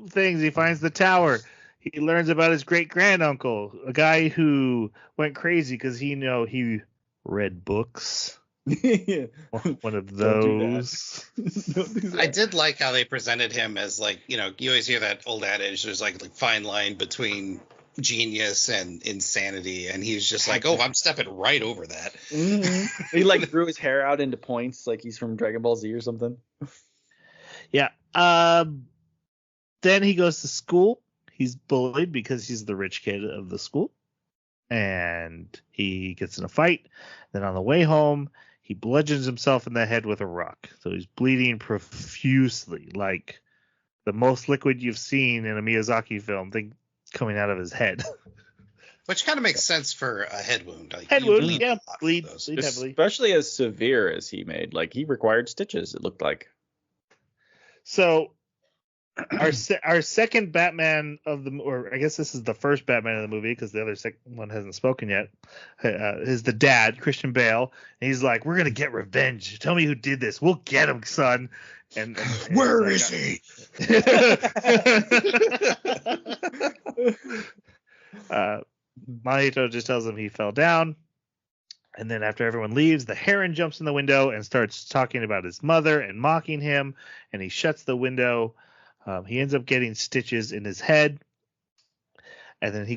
things. He finds the tower. He learns about his great granduncle, a guy who went crazy because he read books. One of those. Don't do that. I did like how they presented him as, like, you always hear that old adage, there's like fine line between genius and insanity, and he's just like, oh, I'm stepping right over that. He like grew his hair out into points, like he's from Dragon Ball Z or something. Yeah. Then he goes to school. He's bullied because he's the rich kid of the school, and he gets in a fight. Then on the way home, he bludgeons himself in the head with a rock, so he's bleeding profusely, like the most liquid you've seen in a Miyazaki film coming out of his head. Which kind of makes sense for a head wound. Like, head wound, yeah, bleed heavily. Especially as severe as he made. Like, he required stitches, it looked like. So our second Batman or I guess this is the first Batman of the movie because the other one hasn't spoken yet, is the dad, Christian Bale. And he's like, "We're going to get revenge. Tell me who did this. We'll get him, son." And where is he? Mahito just tells him he fell down. And then after everyone leaves, the Heron jumps in the window and starts talking about his mother and mocking him. And he shuts the window. He ends up getting stitches in his head. And then he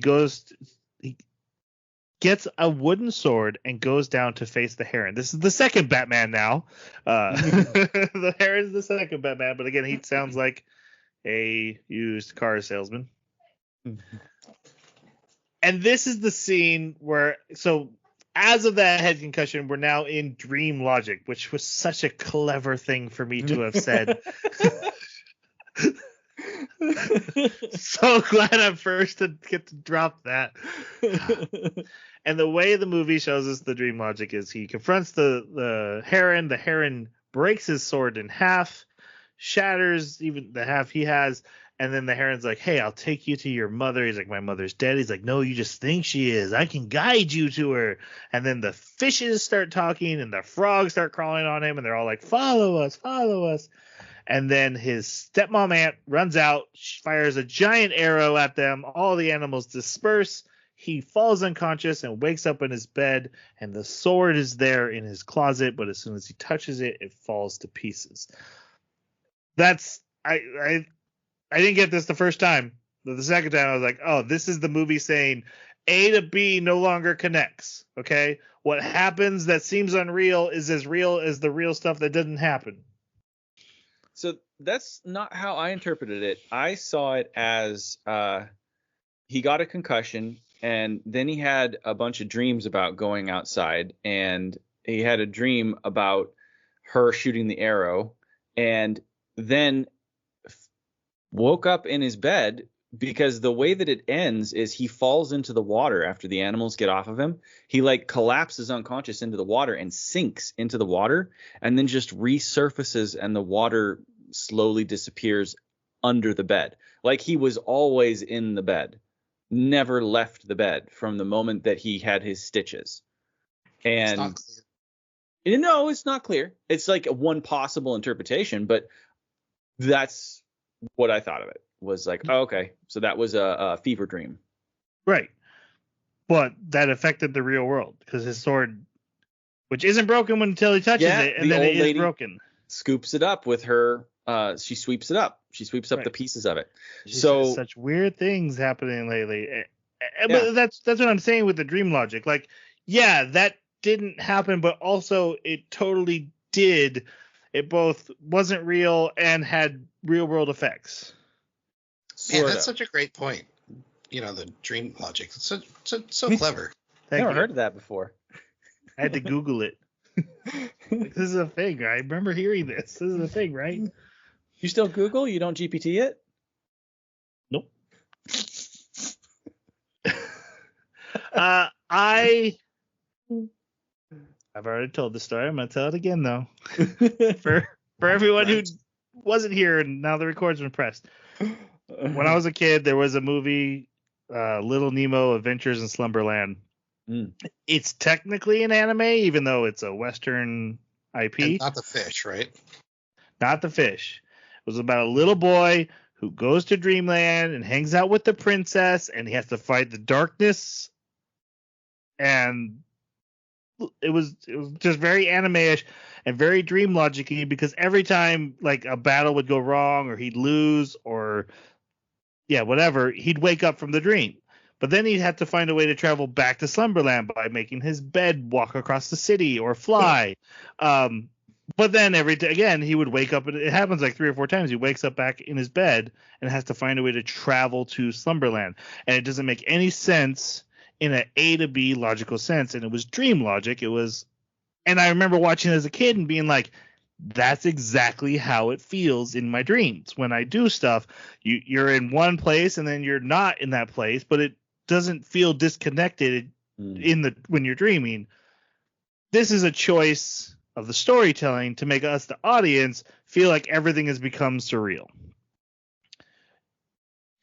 gets a wooden sword and goes down to face the Heron. This is the second Batman now. The Heron is the second Batman. But again, he sounds like a used car salesman. And this is the scene where... as of that head concussion, we're now in dream logic, which was such a clever thing for me to have said. So glad I'm first to get to drop that. And the way the movie shows us the dream logic is he confronts the Heron. The Heron breaks his sword in half, shatters even the half he has, And then the heron's like, hey, I'll take you to your mother. He's like, my mother's dead. He's like, no, you just think she is. I can guide you to her. And then the fishes start talking and the frogs start crawling on him. And they're all like, follow us, follow us. And then his stepmom aunt runs out, fires a giant arrow at them. All the animals disperse. He falls unconscious and wakes up in his bed. And the sword is there in his closet. But as soon as he touches it, it falls to pieces. That's... I didn't get this the first time. But the second time, I was like, oh, this is the movie saying A to B no longer connects. Okay? What happens that seems unreal is as real as the real stuff that didn't happen. So that's not how I interpreted it. I saw it as he got a concussion, and then he had a bunch of dreams about going outside, and he had a dream about her shooting the arrow, and then woke up in his bed, because the way that it ends is he falls into the water after the animals get off of him. He like collapses unconscious into the water and sinks into the water, and then just resurfaces, and the water slowly disappears under the bed. Like he was always in the bed, never left the bed from the moment that he had his stitches. And no, it's not clear. It's like one possible interpretation, but that's what I thought of it. Was like, oh, okay, so that was a fever dream. Right. But that affected the real world because his sword, which isn't broken until he touches it, and then it is broken. Scoops it up with her. She sweeps it up. She sweeps up the pieces of it. So such weird things happening lately. But that's what I'm saying with the dream logic. Like, yeah, that didn't happen, but also it totally did. It both wasn't real and had real world effects. Yeah, that's such a great point. You know, the dream logic. It's so clever. Never heard of that before. I had to Google it. This is a thing. I remember hearing this. This is a thing, right? You still Google? You don't GPT it? Nope. I've already told the story. I'm going to tell it again, though. for everyone who wasn't here and now the record's been pressed. When I was a kid, there was a movie, Little Nemo Adventures in Slumberland. It's technically an anime, even though it's a Western IP. And not the fish, right? Not the fish. It was about a little boy who goes to Dreamland and hangs out with the princess, and he has to fight the darkness. And it was just very anime-ish and very dream logic-y, because every time like a battle would go wrong or he'd lose or whatever, he'd wake up from the dream. But then he'd have to find a way to travel back to Slumberland by making his bed walk across the city or fly. But then again, he would wake up, and it happens like 3 or 4 times. He wakes up back in his bed and has to find a way to travel to Slumberland. And it doesn't make any sense in an A to B logical sense. And it was dream logic. And I remember watching it as a kid and being like, that's exactly how it feels in my dreams. When I do stuff, you're in one place and then you're not in that place, but it doesn't feel disconnected when you're dreaming. This is a choice of the storytelling to make us, the audience, feel like everything has become surreal.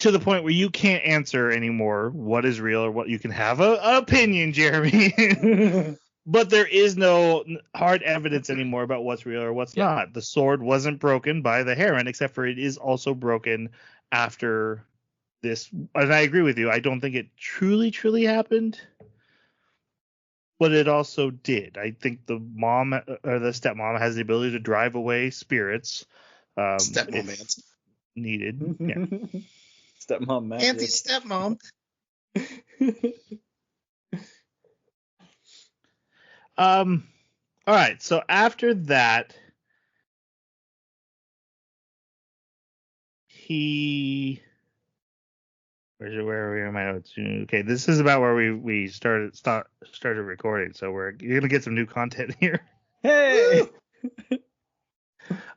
To the point where you can't answer anymore what is real or what. You can have an opinion, Jeremy. But there is no hard evidence anymore about what's real or what's not. The sword wasn't broken by the heron, except for it is also broken after this. And I agree with you. I don't think it truly happened. But it also did. I think the mom or the stepmom has the ability to drive away spirits. Stepmom needed. Yeah. Stepmom magic. Anti-stepmom. All right. So after that, where am I? Okay, this is about where we started recording. So you're gonna get some new content here. Hey.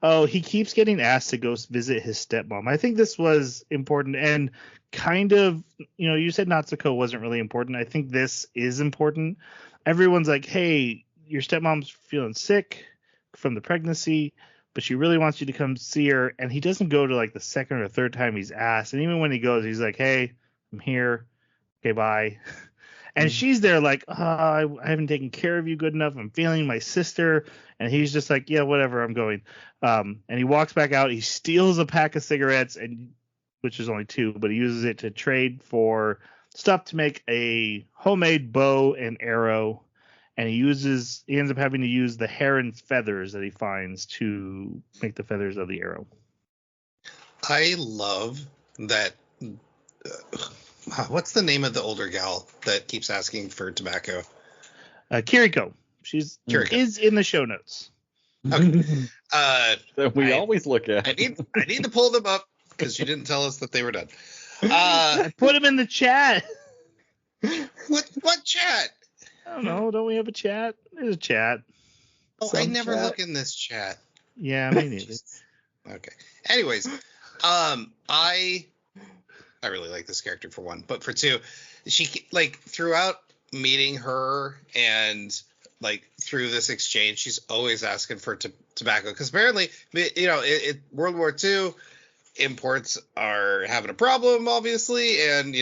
Oh, he keeps getting asked to go visit his stepmom. I think this was important and kind of, you said Natsuko wasn't really important. I think this is important. Everyone's like, hey, your stepmom's feeling sick from the pregnancy. but she really wants you to come see her. And he doesn't go to like the second or third time he's asked. And even when he goes, he's like, hey, I'm here. Okay, bye. And she's there like, I haven't taken care of you good enough. I'm feeling my sister. And he's just like, yeah, whatever, I'm going. And he walks back out. He steals a pack of cigarettes, which is only 2, but he uses it to trade for stuff to make a homemade bow and arrow. And he ends up having to use the heron's feathers that he finds to make the feathers of the arrow. I love that. What's the name of the older gal that keeps asking for tobacco? Kiriko. Kiriko is in the show notes. Okay. That we always look at. I need to pull them up because you didn't tell us that they were done. I put them in the chat. What chat? I don't know. Don't we have a chat? There's a chat. Oh, I never look in this chat. Yeah, me neither. Okay. Anyways, I really like this character for one, but for two, she like throughout meeting her and like through this exchange, she's always asking for tobacco because apparently, World War II. Imports are having a problem, obviously, and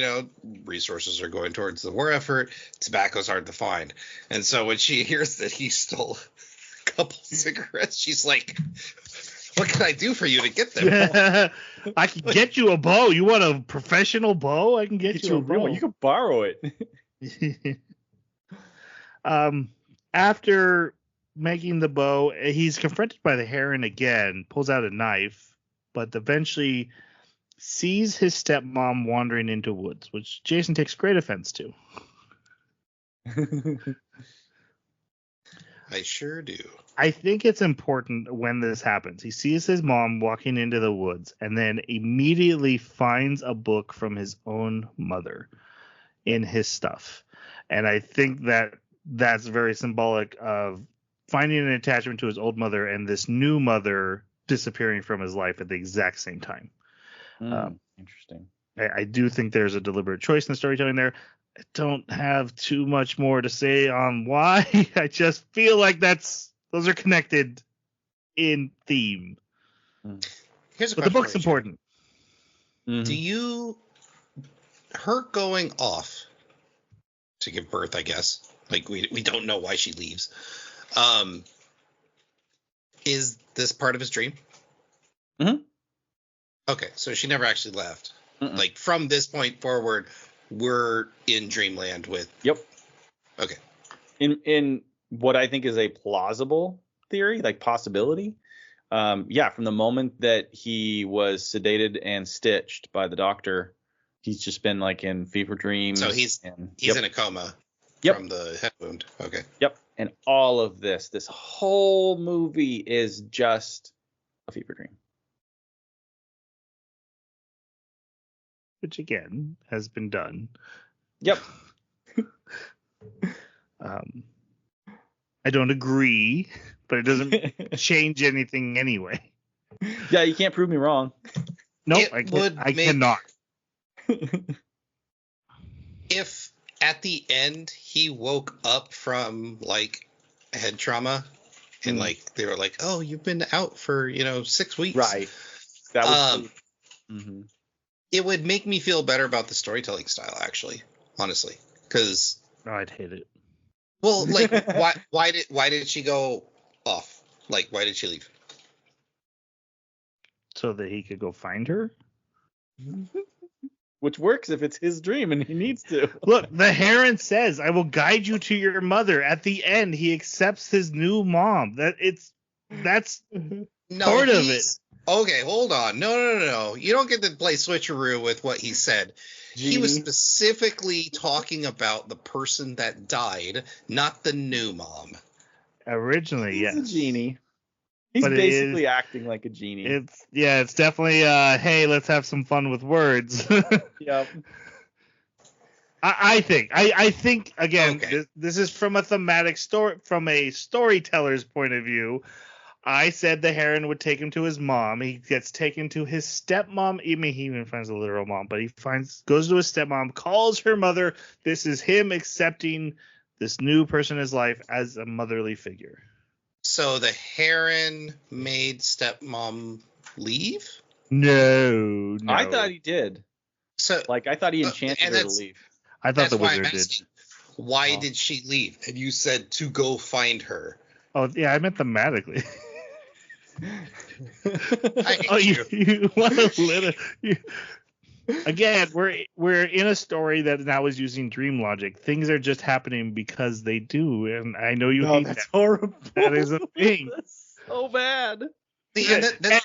resources are going towards the war effort. Tobacco's hard to find, and so when she hears that he stole a couple cigarettes, she's like, "What can I do for you to get them?" I can get you a bow. You want a professional bow? I can get you a bow. You can borrow it. After making the bow, he's confronted by the Heron again. Pulls out a knife. But eventually sees his stepmom wandering into woods, which Jason takes great offense to. I sure do. I think it's important when this happens. He sees his mom walking into the woods and then immediately finds a book from his own mother in his stuff. And I think that's very symbolic of finding an attachment to his old mother and this new mother disappearing from his life at the exact same time. Interesting. I do think there's a deliberate choice in the storytelling there. I don't have too much more to say on why. I just feel like those are connected in theme. Here's a but question the book's for you, important. Do her going off to give birth, I guess, like we don't know why she leaves, is this part of his dream? Mm-hmm. Okay, so she never actually left. Like from this point forward, we're in dreamland with. Yep. Okay. In what I think is a plausible theory, like possibility, from the moment that he was sedated and stitched by the doctor, he's just been like in fever dreams. So he's in a coma from the head wound. Okay. Yep. And all of this whole movie is just a fever dream. Which again has been done. Yep. I don't agree, but it doesn't change anything anyway. Yeah, you can't prove me wrong. No, I cannot. If at the end he woke up from like head trauma and like they were like, "Oh, you've been out for 6 weeks," right? That was it would make me feel better about the storytelling style, actually, honestly, because I'd hate it. Well, like why did she go off? Like, why did she leave? So that he could go find her? Which works if it's his dream and he needs to. Look, the Heron says, "I will guide you to your mother." At the end, he accepts his new mom. That's part of it. Okay, hold on. No. You don't get to play switcheroo with what he said. Genie. He was specifically talking about the person that died, not the new mom. Originally, He's yes. a genie. He's basically acting like a genie. It's definitely hey, let's have some fun with words. Yep. I think again, this is from a thematic story, from a storyteller's point of view. I said the Heron would take him to his mom. He gets taken to his stepmom. I mean, he even finds a literal mom, but goes to his stepmom, calls her mother. This is him accepting this new person in his life as a motherly figure. So the Heron made stepmom leave? No. I thought he did. So Like, I thought he enchanted and her to that's- leave. I thought that's the why I'm wizard did. asking, why Oh. did she leave? And you said to go find her. Oh yeah, I meant thematically. I hate Oh, you. you want a little. Again, we're in a story that now is using dream logic. Things are just happening because they do, and I know you hate that. horrible. That is a thing. That's so bad. See, and And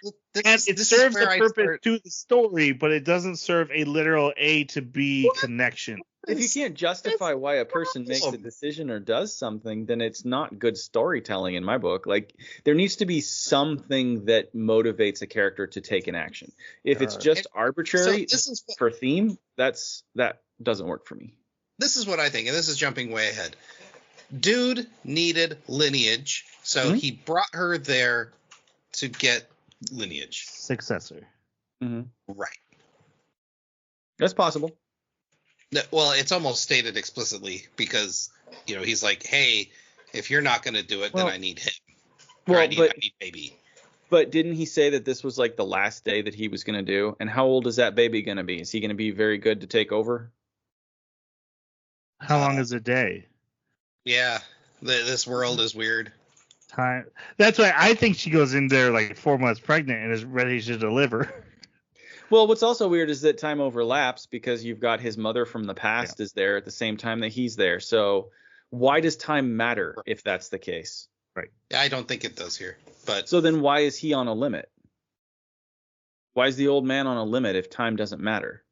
it this serves is where a I purpose start- to the story, but it doesn't serve a literal A to B connection. If you can't justify why a person makes a problem. decision or does something, then it's not good storytelling in my book. Like, there needs to be something that motivates a character to take an action. If it's just arbitrary So this is what, for theme, that doesn't work for me. this is what I think, and this is jumping way ahead. Dude needed lineage, so he brought her there to get lineage. Successor. Right. That's possible. No, well, it's almost stated explicitly because he's like, hey, if you're not going to do it, Well- then I need him. Or Well, I need baby. But didn't he say that this was like the last day that he was going to do? And how old is that baby going to be? Is he going to be very good to take over? How long is a day? Yeah, this world is weird. Time. That's why I think she goes in there like 4 months pregnant and is ready to deliver. Well, what's also weird is that time overlaps because you've got his mother from the past is there at the same time that he's there. So why does time matter if that's the case? Right. I don't think it does here, but So then why is he on a limit? Why is the old man on a limit if time doesn't matter?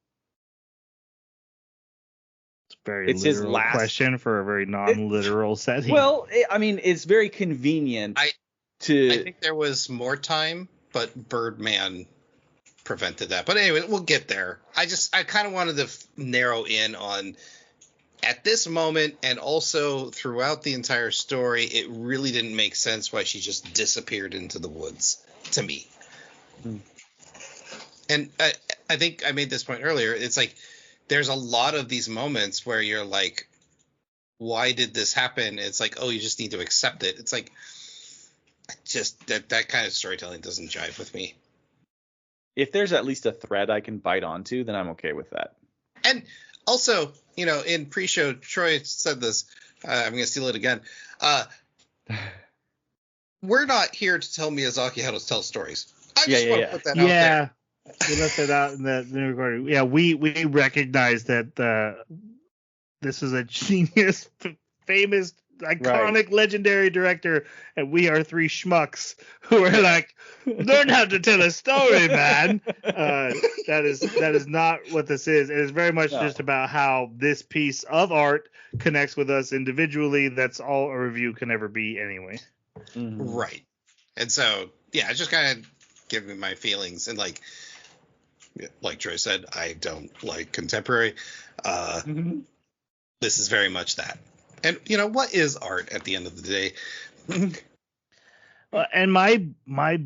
It's a very It's his literal last- question for a very non-literal setting. Well, I mean, it's very convenient I to. think there was more time, but Birdman prevented that. But anyway, we'll get there. I kind of wanted to narrow in on at this moment, and also throughout the entire story, it really didn't make sense why she just disappeared into the woods to me. And I think I made this point earlier. It's like there's a lot of these moments where you're like, why did this happen? It's like, oh, you just need to accept it. It's like just that kind of storytelling doesn't jive with me. If there's at least a thread I can bite onto, then I'm okay with that. And also, in pre-show, Troy said this. I'm going to steal it again. We're not here to tell Miyazaki how to tell stories. I just want to put that out there. We left it out in the recording. Yeah, we recognize that this is a genius, famous, iconic, legendary director, and we are three schmucks who are like, learn how to tell a story, man. That is not what this is. It is very much just about how this piece of art connects with us individually. That's all a review can ever be, anyway. Right. And so, yeah, just kind of give me my feelings. And like Troy said, I don't like contemporary. This is very much that. And, what is art at the end of the day? And my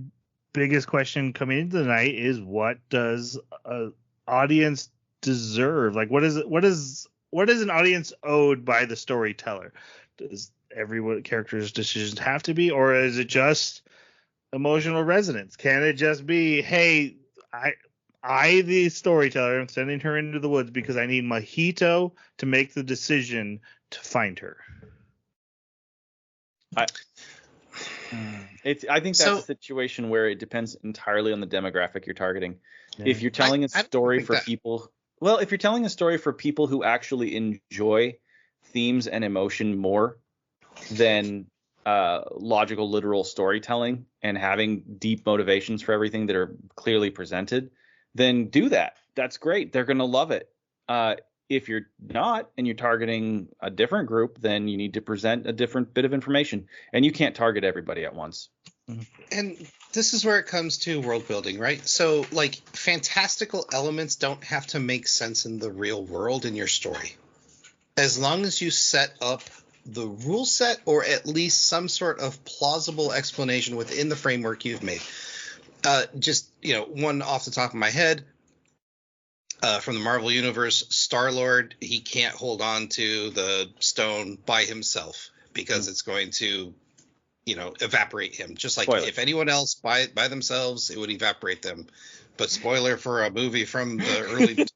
biggest question coming into the night is, what does an audience deserve? Like, what is an audience owed by the storyteller? Does every character's decisions have to be, or is it just emotional resonance? Can it just be, hey, I the storyteller, am sending her into the woods because I need Mojito to make the decision to find her? I think that's a situation where it depends entirely on the demographic you're targeting. Yeah. If you're telling a story for that. people, well, if you're telling a story for people who actually enjoy themes and emotion more than logical, literal storytelling and having deep motivations for everything that are clearly presented, then do that. That's great. They're going to love it. If you're not, and you're targeting a different group, then you need to present a different bit of information, and you can't target everybody at once. And this is where it comes to world building, right? So, like, fantastical elements don't have to make sense in the real world in your story. As long as you set up the rule set, or at least some sort of plausible explanation within the framework you've made. Just, one off the top of my head, from the Marvel Universe, Star-Lord, he can't hold on to the stone by himself because it's going to evaporate him. Just like Spoiler. if anyone else by themselves, it would evaporate them. But spoiler for a movie from the early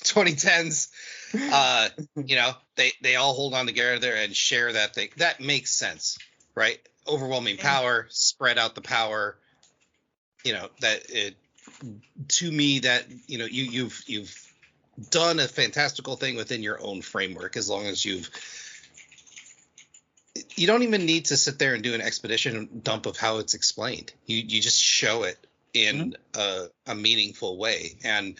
2010s, they all hold on together and share that thing. That makes sense, right? Overwhelming power, spread out the power. To me, that you've done a fantastical thing within your own framework, as long as you don't even need to sit there and do an expedition dump of how it's explained. You just show it in a meaningful way, and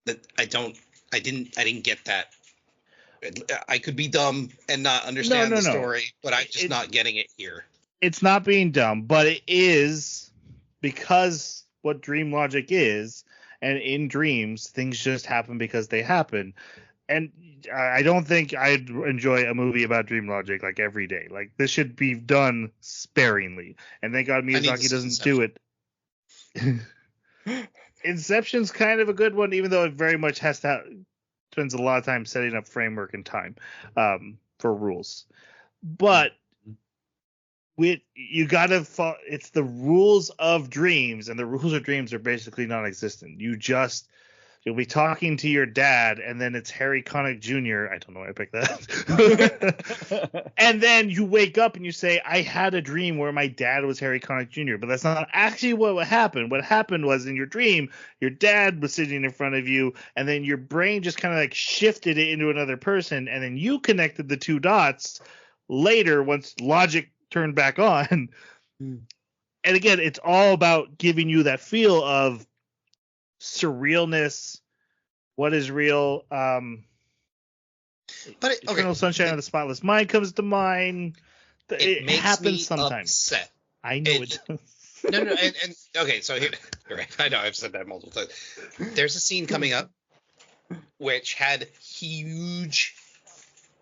that I didn't get that. I could be dumb and not understand the story, but I'm just not getting it here. It's not being dumb, but it is, because what dream logic is, and in dreams things just happen because they happen. And I don't think I'd enjoy a movie about dream logic like every day. Like, this should be done sparingly, and thank God Miyazaki doesn't do it. Inception's kind of a good one, even though it very much spends a lot of time setting up framework and time for rules. But you gotta follow. It's the rules of dreams, and the rules of dreams are basically non-existent. You'll be talking to your dad, and then it's Harry Connick Jr. I don't know why I picked that. And then you wake up and you say, I had a dream where my dad was Harry Connick Jr. But that's not actually what happened. What happened was, in your dream, your dad was sitting in front of you, and then your brain just kind of like shifted it into another person, and then you connected the two dots later once logic turned back on. And again, it's all about giving you that feel of surrealness. What is real? Eternal Sunshine of the Spotless Mind comes to mind. It happens sometimes. Upset. I know it does. No, and okay, so here, you're right. I know I've said that multiple times. There's a scene coming up which had huge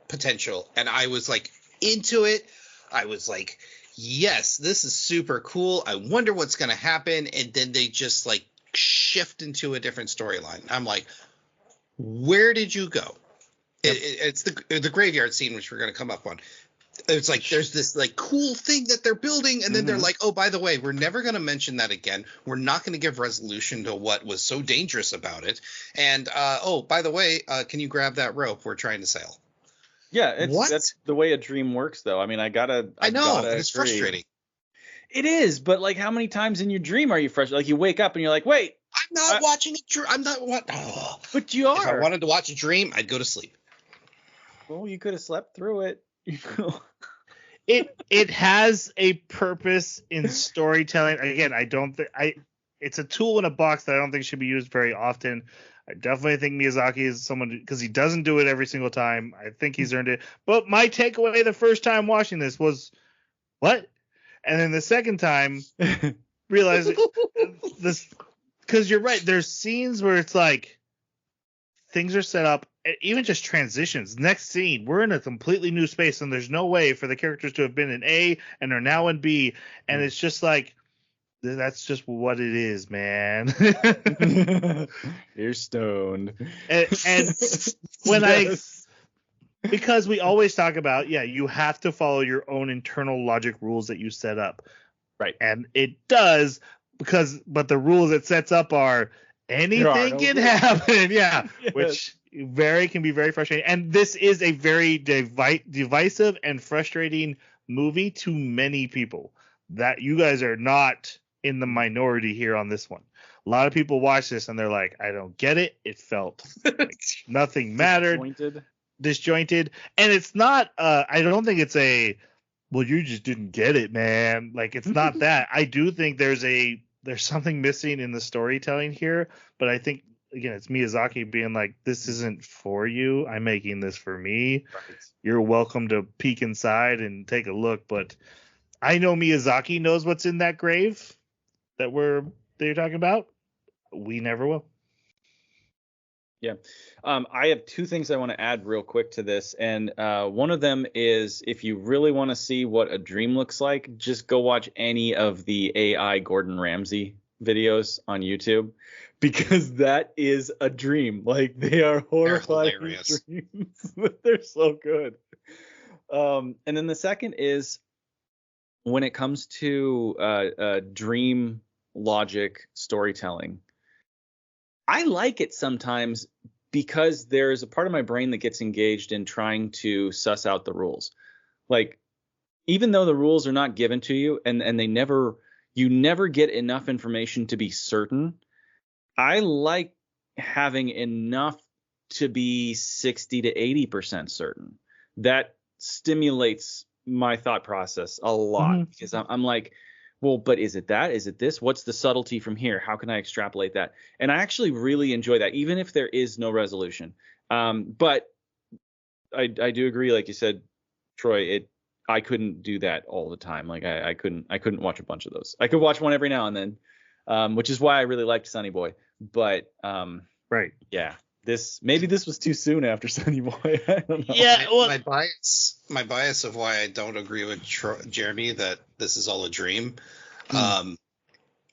potential, and I was like into it. I was like, yes, this is super cool. I wonder what's going to happen. And then they just like shift into a different storyline. I'm like, where did you go? Yep. It's the graveyard scene, which we're going to come up on. It's like there's this like cool thing that they're building, and then they're like, oh, by the way, we're never going to mention that again. We're not going to give resolution to what was so dangerous about it. And oh, by the way, can you grab that rope? We're trying to sail. Yeah, that's the way a dream works, though. I mean, I know it's frustrating. It is, but like, how many times in your dream are you frustrated? Like, you wake up and you're like, wait, I'm not watching a dream. I'm not what? Oh. But you are. If I wanted to watch a dream, I'd go to sleep. Well, you could have slept through it. It has a purpose in storytelling. Again, I don't think it's a tool in a box that I don't think should be used very often. I definitely think Miyazaki is someone, because he doesn't do it every single time. I think he's earned it. But my takeaway the first time watching this was, what? And then the second time, realizing this, because you're right. There's scenes where it's like things are set up, even just transitions. Next scene, we're in a completely new space, and there's no way for the characters to have been in A and are now in B. And it's just like, that's just what it is, man. You're stoned. And when because we always talk about, you have to follow your own internal logic rules that you set up. Right. And it does, but the rules it sets up are anything can happen. Yeah. Yes. Which can be very frustrating. And this is a very divisive and frustrating movie to many people. That you guys are not in the minority here on this one. A lot of people watch this and they're like, I don't get it. It felt like nothing mattered. Disjointed. And it's not, I don't think it's well, you just didn't get it, man. Like, it's not that. I do think there's something missing in the storytelling here, but I think, again, it's Miyazaki being like, this isn't for you. I'm making this for me. Right. You're welcome to peek inside and take a look, but I know Miyazaki knows what's in that grave that you're talking about. We never will. Yeah. I have two things I want to add real quick to this. And one of them is, if you really want to see what a dream looks like, just go watch any of the AI Gordon Ramsay videos on YouTube, because that is a dream. Like, they are horrifying dreams. They're so good. And then the second is, when it comes to dream logic storytelling, I like it sometimes because there's a part of my brain that gets engaged in trying to suss out the rules. Like, even though the rules are not given to you and you never get enough information to be certain, I like having enough to be 60 to 80% certain. That stimulates my thought process a lot because I'm like, well, but is it that? Is it this? What's the subtlety from here? How can I extrapolate that? And I actually really enjoy that, even if there is no resolution. But I do agree, like you said, Troy, I couldn't do that all the time. Like I couldn't watch a bunch of those. I could watch one every now and then, which is why I really liked Sonny Boy. But right. Yeah. This was too soon after Sonny Boy. I don't know. Yeah, well, my bias of why I don't agree with Jeremy that this is all a dream. I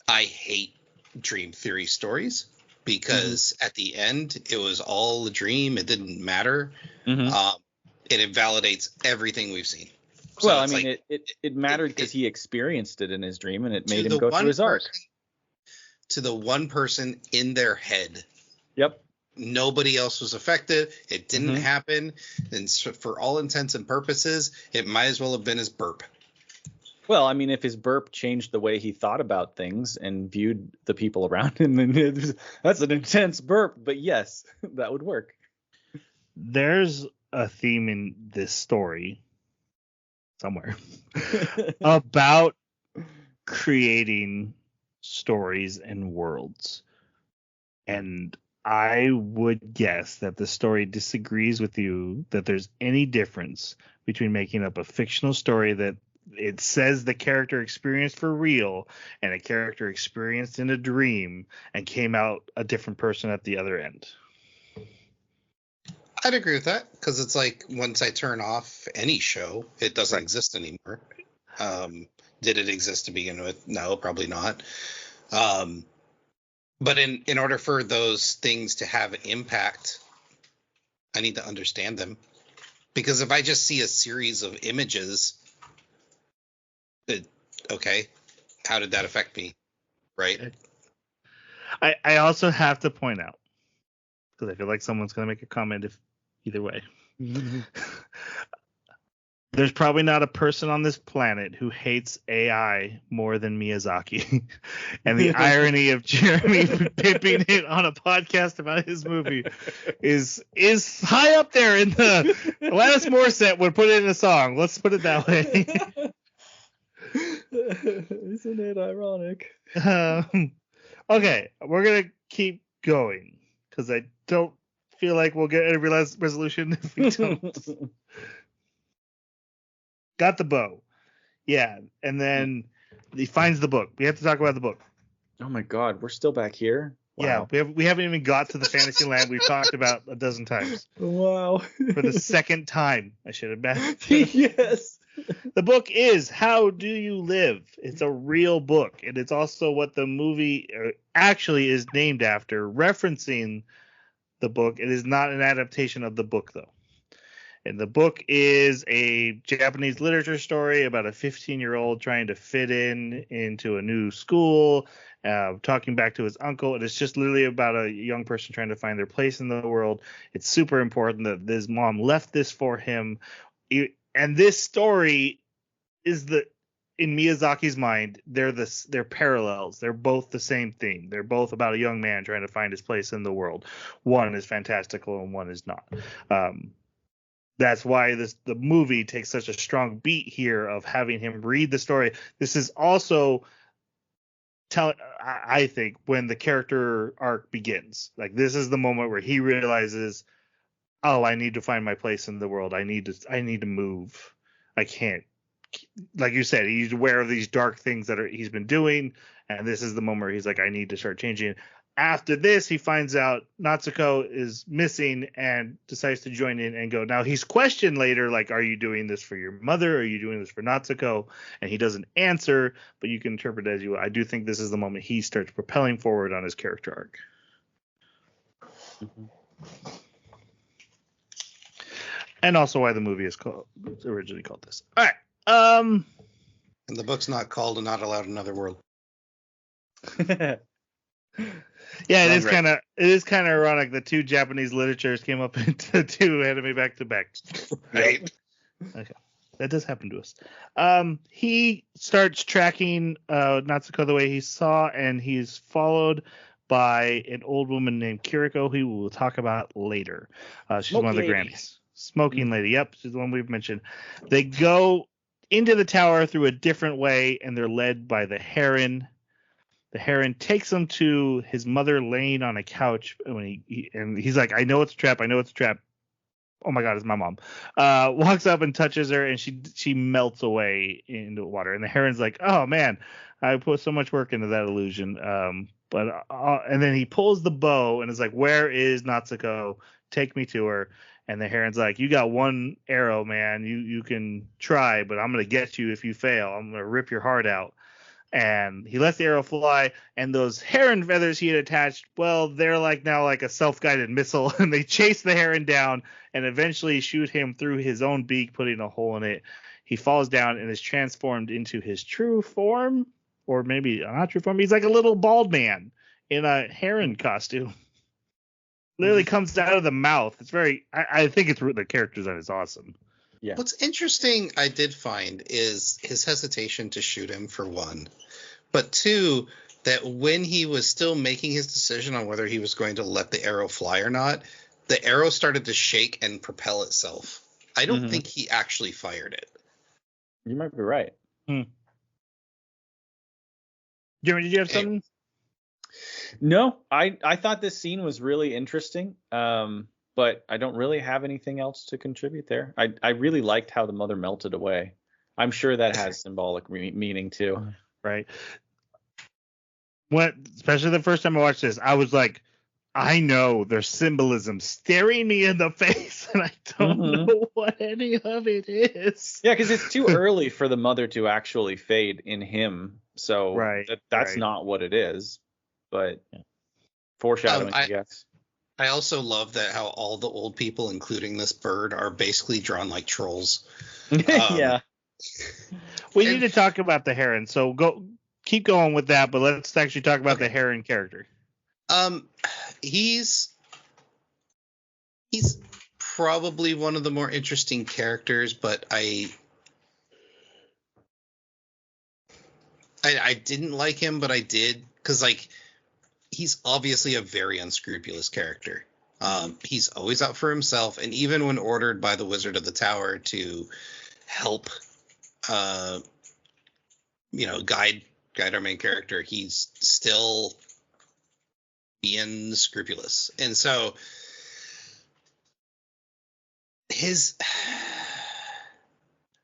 hate dream theory stories because at the end it was all a dream. It didn't matter. It invalidates everything we've seen. So well, I mean, like, it mattered because he experienced it in his dream and it made him go through his arc. To the one person in their head. Yep. Nobody else was affected. It didn't happen. And so for all intents and purposes, it might as well have been his burp. Well, I mean, if his burp changed the way he thought about things and viewed the people around him, then that's an intense burp. But yes, that would work. There's a theme in this story somewhere about creating stories and worlds. And I would guess that the story disagrees with you that there's any difference between making up a fictional story that it says the character experienced for real and a character experienced in a dream and came out a different person at the other end. I'd agree with that because it's like once I turn off any show, it doesn't exist anymore. Did it exist to begin with? No, probably not. But in order for those things to have an impact, I need to understand them. Because if I just see a series of images, okay, how did that affect me? Right? I also have to point out, because I feel like someone's going to make a comment either way. There's probably not a person on this planet who hates AI more than Miyazaki. And the irony of Jeremy pimping it on a podcast about his movie is high up there in the Alanis Morissette would put it in a song. Let's put it that way. Isn't it ironic? Okay, we're going to keep going because I don't feel like we'll get any resolution if we don't. Got the bow. Yeah. And then he finds the book. We have to talk about the book. Oh my God. We're still back here. Wow. Yeah. We haven't even got to the fantasy land we've talked about a dozen times. Wow. For the second time, I should have been. Yes. The book is How Do You Live? It's a real book. And it's also what the movie actually is named after, referencing the book. It is not an adaptation of the book, though. And the book is a Japanese literature story about a 15-year-old trying to fit into a new school, talking back to his uncle. And it's just literally about a young person trying to find their place in the world. It's super important that his mom left this for him. And this story is in Miyazaki's mind, they're parallels. They're both the same thing. They're both about a young man trying to find his place in the world. One is fantastical and one is not. That's why the movie takes such a strong beat here of having him read the story. This is also I think, when the character arc begins. Like, this is the moment where he realizes, oh, I need to find my place in the world. I need to move. I can't. Like you said, he's aware of these dark things that he's been doing, and this is the moment where he's like, I need to start changing. After this, he finds out Natsuko is missing and decides to join in and go. Now, he's questioned later, like, are you doing this for your mother? Are you doing this for Natsuko? And he doesn't answer, but you can interpret it as you will. I do think this is the moment he starts propelling forward on his character arc. Mm-hmm. And also why the movie is originally called this. All right. And the book's not called and Not Allowed Another World. Yeah, it is kind of ironic that two Japanese literatures came up into two anime back to back. Right. Okay, that does happen to us. He starts tracking Natsuko the way he saw, and he's followed by an old woman named Kiriko, who we will talk about later. She's one of the grannies. Smoking lady. Yep, she's the one we've mentioned. They go into the tower through a different way, and they're led by the Heron. The Heron takes him to his mother laying on a couch when he's like, I know it's a trap. I know it's a trap. Oh my God, it's my mom. Walks up and touches her, and she melts away into the water. And the Heron's like, oh man, I put so much work into that illusion. And then he pulls the bow and is like, where is Natsuko? Take me to her. And the Heron's like, you got one arrow, man. You can try, but I'm gonna get you if you fail. I'm gonna rip your heart out. And he lets the arrow fly, and those heron feathers he had attached, well, they're now like a self-guided missile, and they chase the heron down and eventually shoot him through his own beak, putting a hole in it. He falls down and is transformed into his true form, or maybe not true form. He's like a little bald man in a heron costume. Literally comes out of the mouth. It's I think the character design is awesome. Yeah. What's interesting I did find is his hesitation to shoot him, for one. But two, that when he was still making his decision on whether he was going to let the arrow fly or not, the arrow started to shake and propel itself. I don't think he actually fired it. You might be right. Jeremy, did you have something? No, I thought this scene was really interesting. But I don't really have anything else to contribute there. I really liked how the mother melted away. I'm sure that has symbolic meaning too. Right. Especially the first time I watched this, I was like, I know there's symbolism staring me in the face, and I don't know what any of it is. Yeah, because it's too early for the mother to actually fade in him. So that's not what it is. But foreshadowing, I guess. I also love that how all the old people, including this bird, are basically drawn like trolls. Yeah. We need to talk about the Heron, so keep going with that, but let's actually talk about the Heron character. He's probably one of the more interesting characters, but I didn't like him, but I did, because he's obviously a very unscrupulous character. He's always out for himself, and even when ordered by the Wizard of the Tower to help, guide our main character, he's still being scrupulous. And so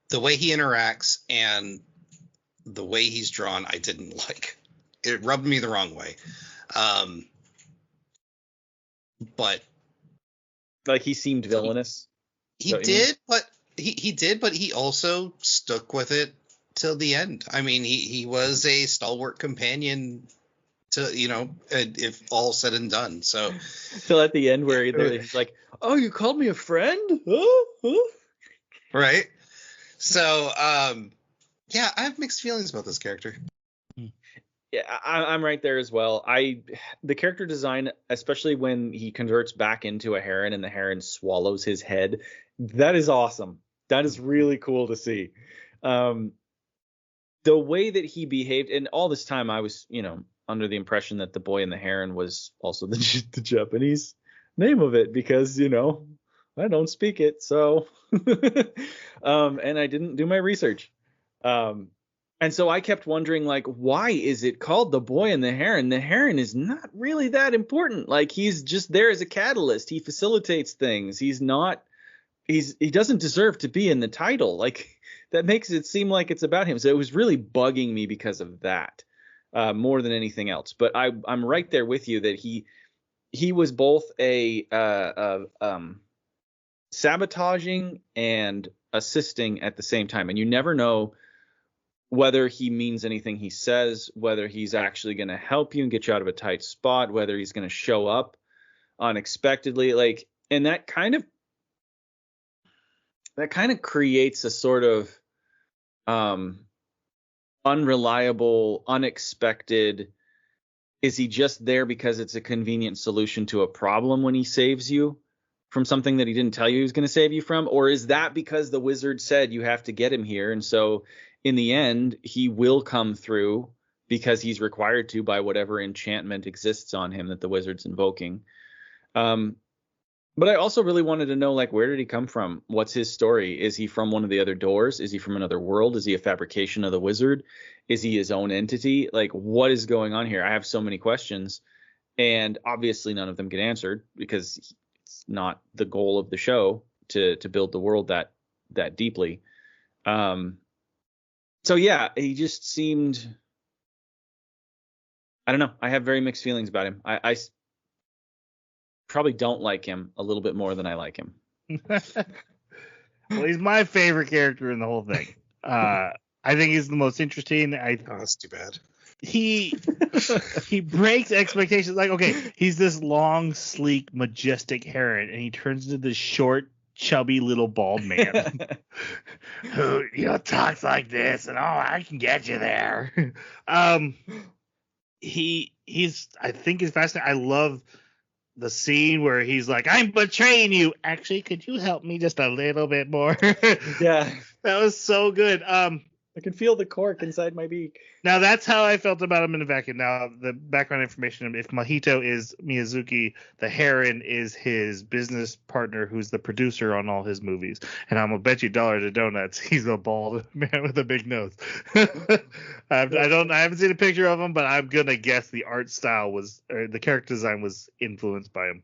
the way he interacts and the way he's drawn, I didn't like. It rubbed me the wrong way. But he seemed villainous. He did, but he also stuck with it till the end. I mean, he was a stalwart companion to, if all said and done. So till at the end where he's like, "Oh, you called me a friend?" Oh. Right. So, yeah, I have mixed feelings about this character. Yeah, I'm right there as well. The character design, especially when he converts back into a heron and the heron swallows his head, that is awesome. That is really cool to see. The way that he behaved, and all this time I was, under the impression that the boy and the heron was also the Japanese name of it, because, I don't speak it. So, and I didn't do my research. And so I kept wondering, why is it called The Boy and the Heron? The heron is not really that important. He's just there as a catalyst. He facilitates things. He doesn't deserve to be in the title. That makes it seem like it's about him. So it was really bugging me because of that, more than anything else. But I'm right there with you that he was both a sabotaging and assisting at the same time. And you never know whether he means anything he says, whether he's actually going to help you and get you out of a tight spot, whether he's going to show up unexpectedly. And that kind of creates a sort of unreliable, unexpected. Is he just there because it's a convenient solution to a problem when he saves you from something that he didn't tell you he was going to save you from? Or is that because the wizard said you have to get him here, and so in the end he will come through because he's required to by whatever enchantment exists on him that the wizard's invoking? But I also really wanted to know, like, where did he come from? What's his story? Is he from one of the other doors? Is he from another world? Is he a fabrication of the wizard? Is he his own entity? Like, what is going on here? I have so many questions, and obviously none of them get answered because it's not the goal of the show to build the world that deeply. So yeah, he just seemed, I don't know. I have very mixed feelings about him. I probably don't like him a little bit more than I like him. Well, he's my favorite character in the whole thing. I think he's the most interesting. Oh, that's too bad. He breaks expectations. Like, okay, he's this long, sleek, majestic Heron, and he turns into this short, chubby little bald man who talks like this, and I can get you there. He's I think he's fascinating. I love the scene where he's like, I'm betraying you. Actually, could you help me just a little bit more? Yeah. That was so good. I can feel the cork inside my beak. Now, that's how I felt about him in a vacuum. Now, the background information, if Mojito is Miyazaki, the Heron is his business partner who's the producer on all his movies. And I'm going to bet you $1 to donuts he's a bald man with a big nose. I haven't seen a picture of him, but I'm going to guess the art style the character design was influenced by him.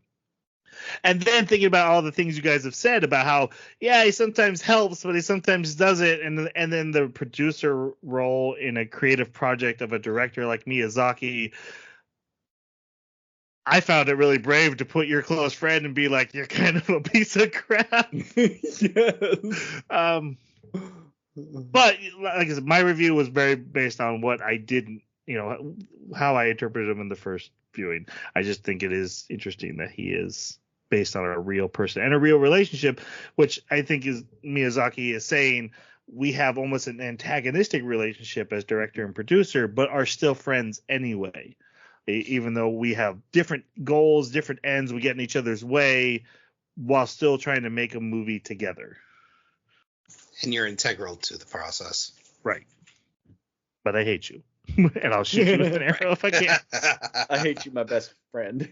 And then thinking about all the things you guys have said about how, yeah, he sometimes helps, but he sometimes doesn't. And then the producer role in a creative project of a director like Miyazaki, I found it really brave to put your close friend and be like, you're kind of a piece of crap. Yes. But like I said, my review was very based on what I didn't, how I interpreted him in the first viewing. I just think it is interesting that he is based on a real person and a real relationship, which I think is Miyazaki is saying we have almost an antagonistic relationship as director and producer, but are still friends anyway. Even though we have different goals, different ends, we get in each other's way while still trying to make a movie together. And you're integral to the process. Right. But I hate you. And I'll shoot you with an arrow if I can. I hate you, my best friend.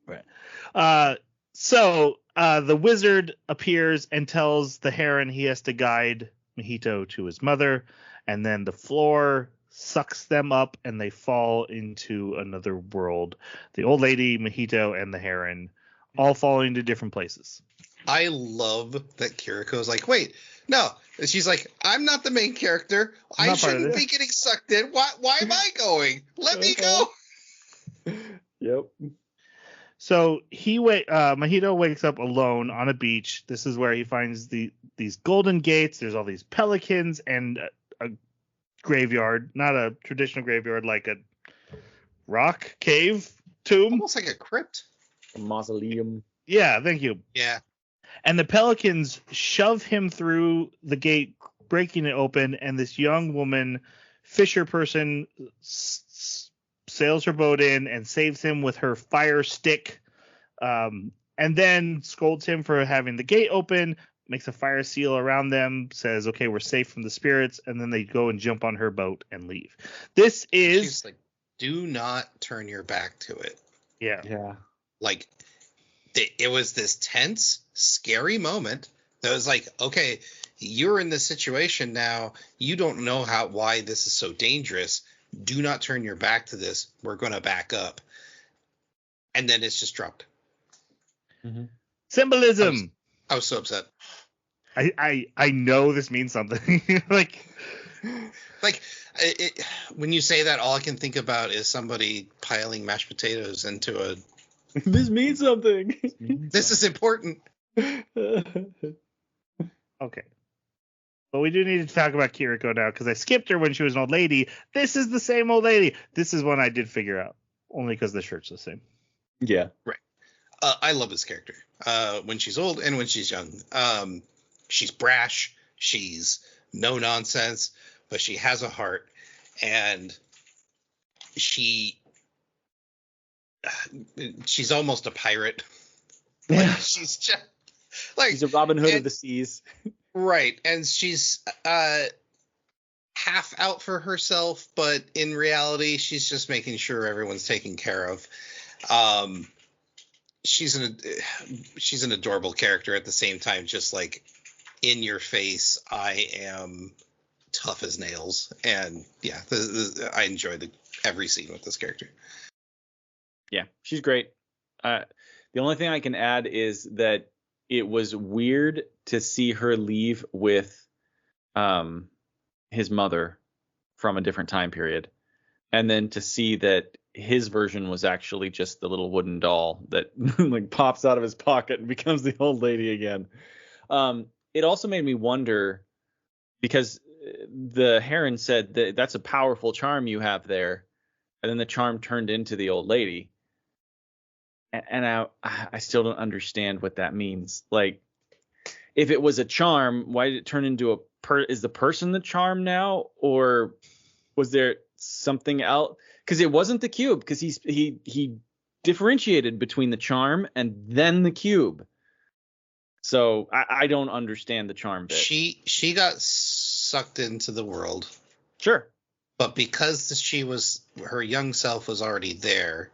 Right. So the wizard appears and tells the Heron he has to guide Mojito to his mother, and then the floor sucks them up and they fall into another world. The old lady, Mojito, and the Heron all falling to different places. I love that Kiriko's like, wait, no. And she's like, I'm not the main character. I shouldn't be getting sucked in. Why am I going? Let me go. Yep. So Mojito wakes up alone on a beach. This is where he finds these golden gates. There's all these pelicans and a graveyard, not a traditional graveyard, like a rock cave tomb. Almost like a crypt. A mausoleum. Yeah, thank you. Yeah. And the pelicans shove him through the gate, breaking it open, and this young woman, fisher person, sails her boat in and saves him with her fire stick, and then scolds him for having the gate open, makes a fire seal around them, says, okay, we're safe from the spirits, and then they go and jump on her boat and leave. She's like, do not turn your back to it. Yeah. Like, it was this tense, scary moment that was like, okay, you're in this situation now. You don't know why this is so dangerous. Do not turn your back to this. We're going to back up. And then it's just dropped. Mm-hmm. Symbolism. I was so upset. I know this means something. When you say that, all I can think about is somebody piling mashed potatoes into a. This means something. This is important. Okay. But we do need to talk about Kiriko now, because I skipped her when she was an old lady. This is the same old lady. This is one I did figure out, only because the shirt's the same. Yeah. Right. I love this character. When she's old and when she's young. She's brash. She's no nonsense, but she has a heart. and she's almost a pirate. Yeah. Like, she's just like He's a Robin Hood of the seas. right, and she's half out for herself, but in reality, she's just making sure everyone's taken care of. She's an adorable character at the same time, just like in your face. I am tough as nails, and yeah, I enjoyed every scene with this character. Yeah, she's great. The only thing I can add is that it was weird to see her leave with his mother from a different time period, and then to see that his version was actually just the little wooden doll that like pops out of his pocket and becomes the old lady again. It also made me wonder, because the Heron said that that's a powerful charm you have there, and then the charm turned into the old lady. And I still don't understand what that means. Like, if it was a charm, why did it turn into is the person the charm now, or was there something else? Because it wasn't the cube, because he differentiated between the charm and then the cube. So I don't understand the charm bit. She got sucked into the world. Sure. But because her young self was already there,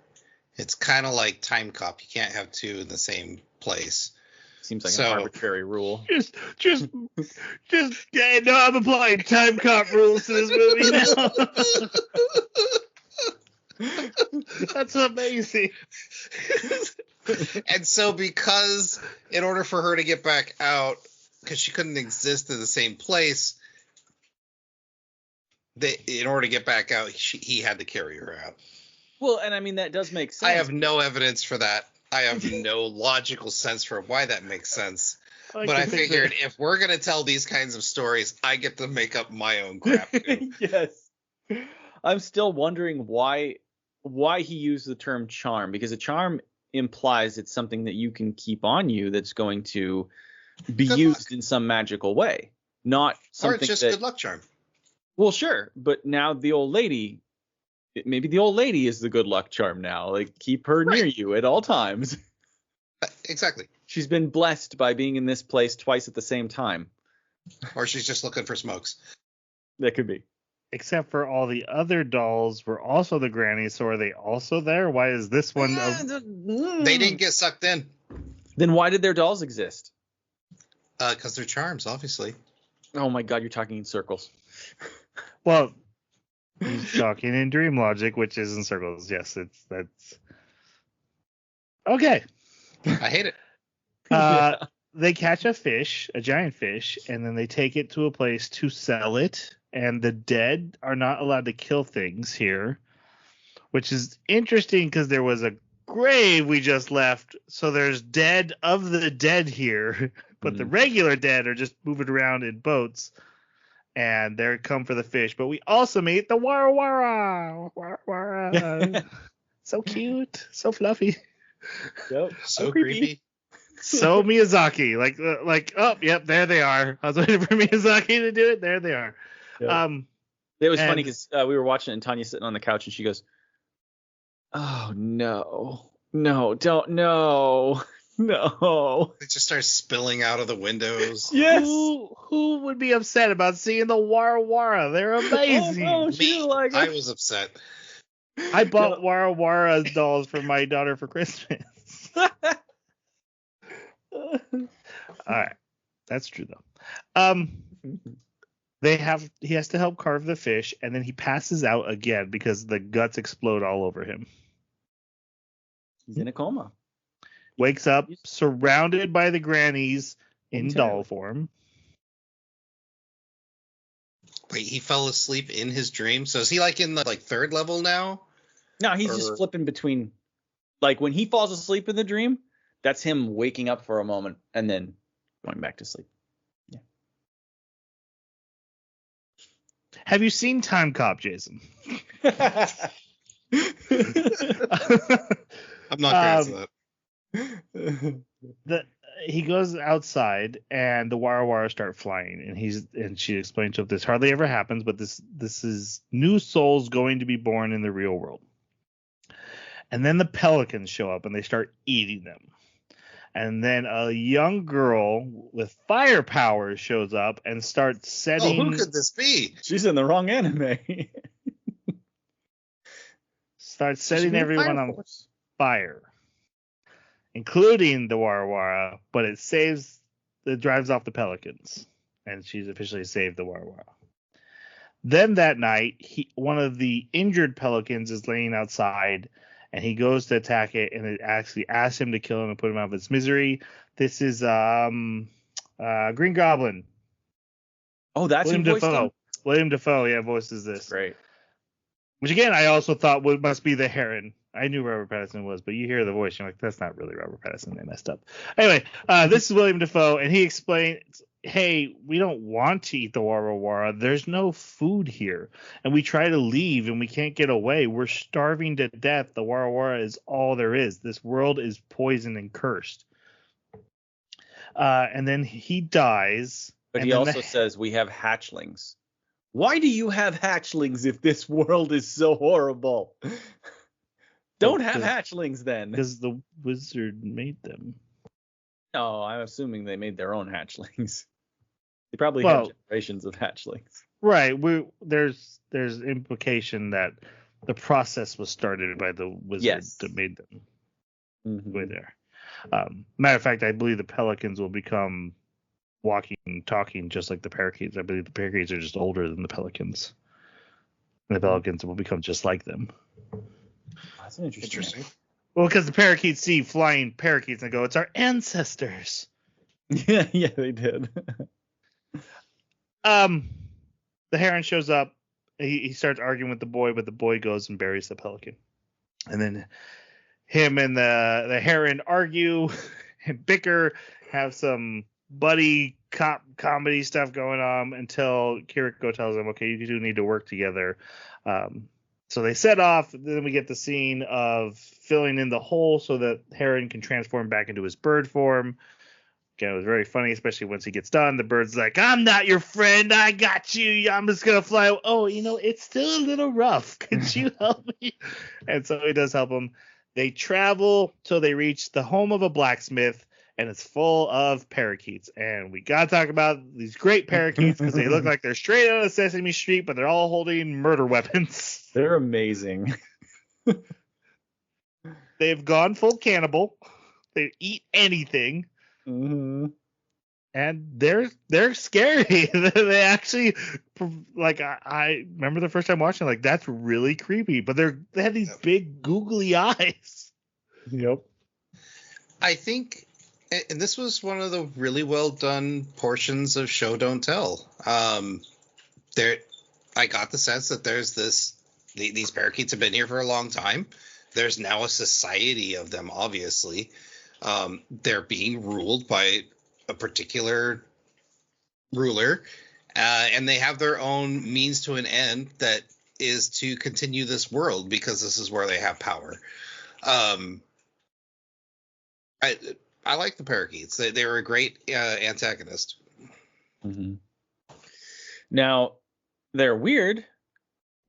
it's kind of like Time Cop. You can't have two in the same place. Seems like an arbitrary rule. Just, yeah, no, I'm applying Time Cop rules to this movie now. That's amazing. And so because in order for her to get back out, because she couldn't exist in the same place, in order to get back out, he had to carry her out. Well, and I mean, that does make sense. I have no evidence for that. I have no logical sense for why that makes sense. But I figured if we're going to tell these kinds of stories, I get to make up my own crap too. Yes. I'm still wondering why he used the term charm, because a charm implies it's something that you can keep on you that's going to be used in some magical way, not something or it's just good luck charm. Well, sure, but now the old lady, maybe the old lady is the good luck charm now. Like, keep her near you at all times. Exactly. She's been blessed by being in this place twice at the same time. Or she's just looking for smokes. That could be. Except for all the other dolls were also the grannies, so are they also there? Why is this one? They didn't get sucked in. Then why did their dolls exist? Because they're charms, obviously. Oh my God, you're talking in circles. Well, he's talking in dream logic, which is in circles. Yes, that's okay. I hate it. Yeah. They catch a fish, a giant fish, and then they take it to a place to sell it. And the dead are not allowed to kill things here, which is interesting because there was a grave we just left. So there's dead of the dead here, but the regular dead are just moving around in boats. And they're come for the fish. But we also meet the wara wara. Wara wara. So cute. So fluffy. Yep. So creepy. So Miyazaki. Like, oh, yep, there they are. I was waiting for Miyazaki to do it. There they are. Yep. It was funny because we were watching it and Tanya's sitting on the couch and she goes, "Oh, no. No, don't. No. No." It just starts spilling out of the windows. Yes. Who would be upset about seeing the Wara Wara? They're amazing. Oh, no, she didn't like it. I was upset. I bought Wara Wara dolls for my daughter for Christmas. All right, that's true though. He has to help carve the fish, and then he passes out again because the guts explode all over him. He's in a coma. Wakes up surrounded by the grannies in doll form. Wait, he fell asleep in his dream? So is he like in the third level now? No, he's just flipping between. Like, when he falls asleep in the dream, that's him waking up for a moment and then going back to sleep. Yeah. Have you seen Time Cop, Jason? I'm not crazy for that. he goes outside and the Wara start flying, and she explains to him this hardly ever happens, but this is new souls going to be born in the real world. And then the pelicans show up and they start eating them. And then a young girl with fire powers shows up and starts setting. Oh, who could this be? She's in the wrong anime. Starts setting everyone on fire, including the Wara, but it drives off the pelicans, and she's officially saved the Wara. Then that night, one of the injured pelicans is laying outside, and he goes to attack it, and it actually asks him to kill him and put him out of its misery. This is Green Goblin. Oh, that's William Dafoe. William Dafoe, yeah, voices this. That's great. Which again, I also thought must be the Heron. I knew Robert Pattinson was, but you hear the voice, you're like, that's not really Robert Pattinson. They messed up. Anyway, this is William Dafoe, and he explains, hey, we don't want to eat the Wara. There's no food here. And we try to leave, and we can't get away. We're starving to death. The Wara is all there is. This world is poisoned and cursed. And then he dies. But he also says, we have hatchlings. Why do you have hatchlings if this world is so horrible? Don't have hatchlings then. Because the wizard made them. No, I'm assuming they made their own hatchlings. They probably have generations of hatchlings. Right. There's implication that the process was started by the wizard that made them. Mm-hmm. Way there. Matter of fact, I believe the pelicans will become walking, talking, just like the parakeets. I believe the parakeets are just older than the pelicans. And the pelicans will become just like them. That's interesting. Well, because the parakeets see flying parakeets and go, it's our ancestors. Yeah, they did. The Heron shows up. He starts arguing with the boy, but the boy goes and buries the pelican. And then him and the Heron argue and bicker, have some buddy cop comedy stuff going on until Kiriko tells him, okay, you two need to work together. So they set off. Then we get the scene of filling in the hole so that Heron can transform back into his bird form. Again, it was very funny, especially once he gets done. The bird's like, I'm not your friend. I got you. I'm just going to fly. Oh, it's still a little rough. Could you help me? And so he does help him. They travel till they reach the home of a blacksmith, and it's full of parakeets. And we got to talk about these great parakeets because they look like they're straight out of Sesame Street, but they're all holding murder weapons. They're amazing. They've gone full cannibal. They eat anything. Mm-hmm. And they're scary. They actually, like, I remember the first time watching, like, that's really creepy. But they have these big googly eyes. Yep. I think, and this was one of the really well done portions of Show Don't Tell. I got the sense that there's these parakeets have been here for a long time. There's now a society of them, obviously. They're being ruled by a particular ruler, and they have their own means to an end that is to continue this world because this is where they have power. I like the parakeets. They were a great antagonist. Mm-hmm. Now, they're weird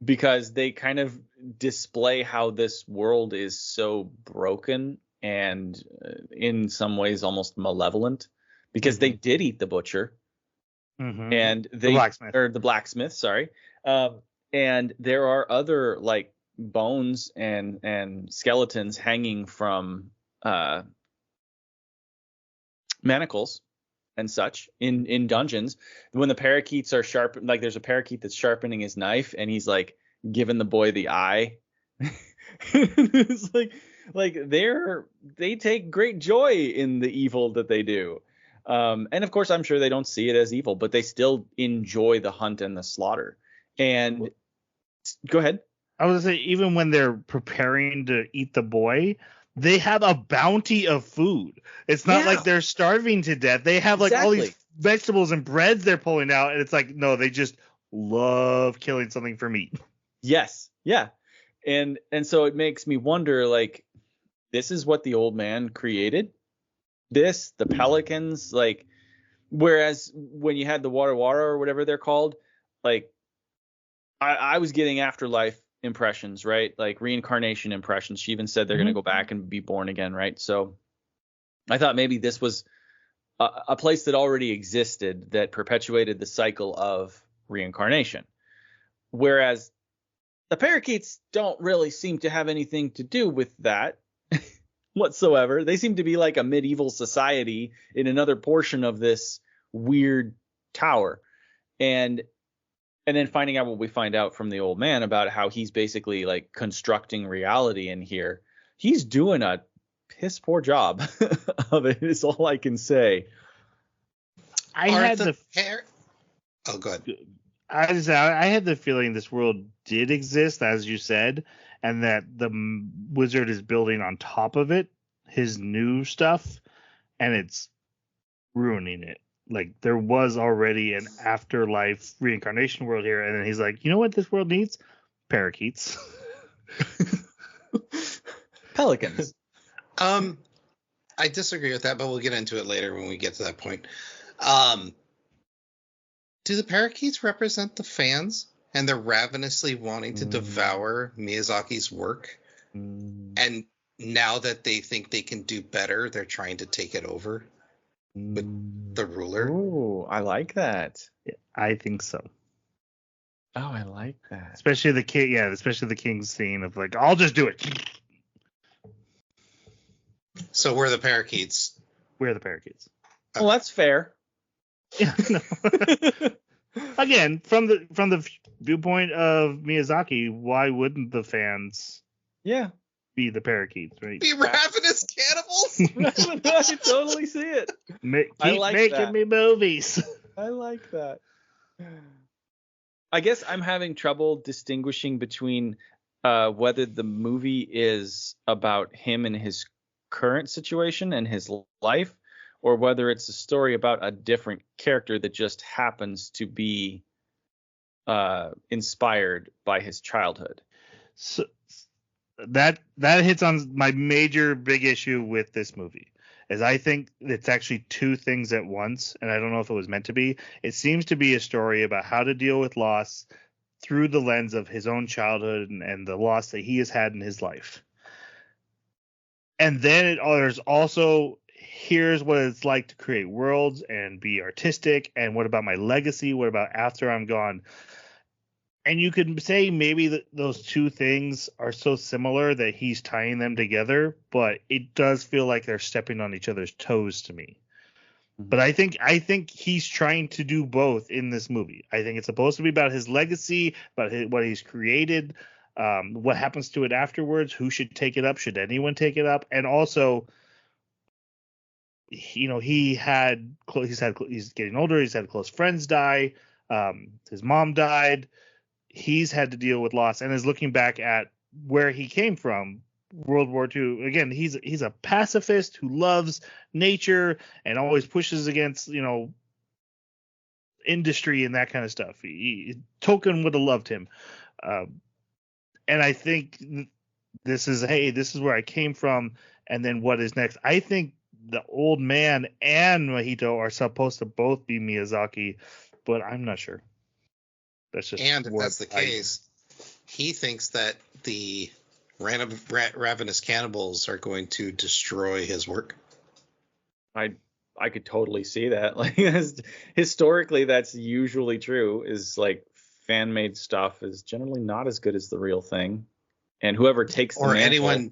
because they kind of display how this world is so broken and in some ways almost malevolent, because they did eat the butcher, and the blacksmith, sorry. And there are other like bones and skeletons hanging from manacles and such in dungeons. When the parakeets are sharp, like there's a parakeet that's sharpening his knife and he's like giving the boy the eye. It's like they take great joy in the evil that they do. And of course, I'm sure they don't see it as evil, but they still enjoy the hunt and the slaughter. And go ahead. I was gonna say, even when they're preparing to eat the boy, they have a bounty of food. It's not like they're starving to death. They have like all these vegetables and breads they're pulling out, and it's like, no, they just love killing something for meat. Yes. Yeah. And so it makes me wonder, like, this is what the old man created. the pelicans, like, whereas when you had the water or whatever they're called, like, I was getting afterlife impressions, right? Like reincarnation impressions. She even said they're going to go back and be born again, right? So I thought maybe this was a place that already existed that perpetuated the cycle of reincarnation. Whereas the parakeets don't really seem to have anything to do with that whatsoever. They seem to be like a medieval society in another portion of this weird tower. And then finding out what we find out from the old man about how he's basically like constructing reality in here. He's doing a piss poor job of it, is all I can say. I had the feeling this world did exist, as you said, and that the wizard is building on top of it his new stuff, and it's ruining it. Like, there was already an afterlife reincarnation world here, and then he's like, you know what this world needs? Parakeets. Pelicans. I disagree with that, but we'll get into it later when we get to that point. Do the parakeets represent the fans, and they're ravenously wanting to devour Miyazaki's work? And now that they think they can do better, they're trying to take it over with the ruler? Oh, I like that. I think so. Oh, I like that. Especially the king, especially the king's scene of like, I'll just do it. So we're the parakeets. We're the parakeets. Well, that's fair. Yeah, no. Again, from the viewpoint of Miyazaki, why wouldn't the fans be the parakeets, right? Be ravenous cannibals? I can totally see it. Keep making me movies. I like that. I guess I'm having trouble distinguishing between whether the movie is about him and his current situation and his life, or whether it's a story about a different character that just happens to be inspired by his childhood. So that hits on my major big issue with this movie, is I think it's actually two things at once, and I don't know if it was meant to be. It seems to be a story about how to deal with loss through the lens of his own childhood and the loss that he has had in his life. And then there's also, here's what it's like to create worlds and be artistic, and what about my legacy? What about after I'm gone? And you could say maybe those two things are so similar that he's tying them together, but it does feel like they're stepping on each other's toes to me. Mm-hmm. But I think he's trying to do both in this movie. I think it's supposed to be about his legacy, about what he's created, what happens to it afterwards, who should take it up, should anyone take it up, and also, you know, he's getting older, he's had close friends die, his mom died. He's had to deal with loss and is looking back at where he came from, World War II. Again, he's a pacifist who loves nature and always pushes against, you know, industry and that kind of stuff. Tolkien would have loved him. And I think this is where I came from, and then what is next. I think the old man and Mahito are supposed to both be Miyazaki, but I'm not sure. And if that's the case, he thinks that the ravenous cannibals are going to destroy his work. I could totally see that. Like, historically, that's usually true. Is like fan-made stuff is generally not as good as the real thing, and whoever takes the mantle, anyone,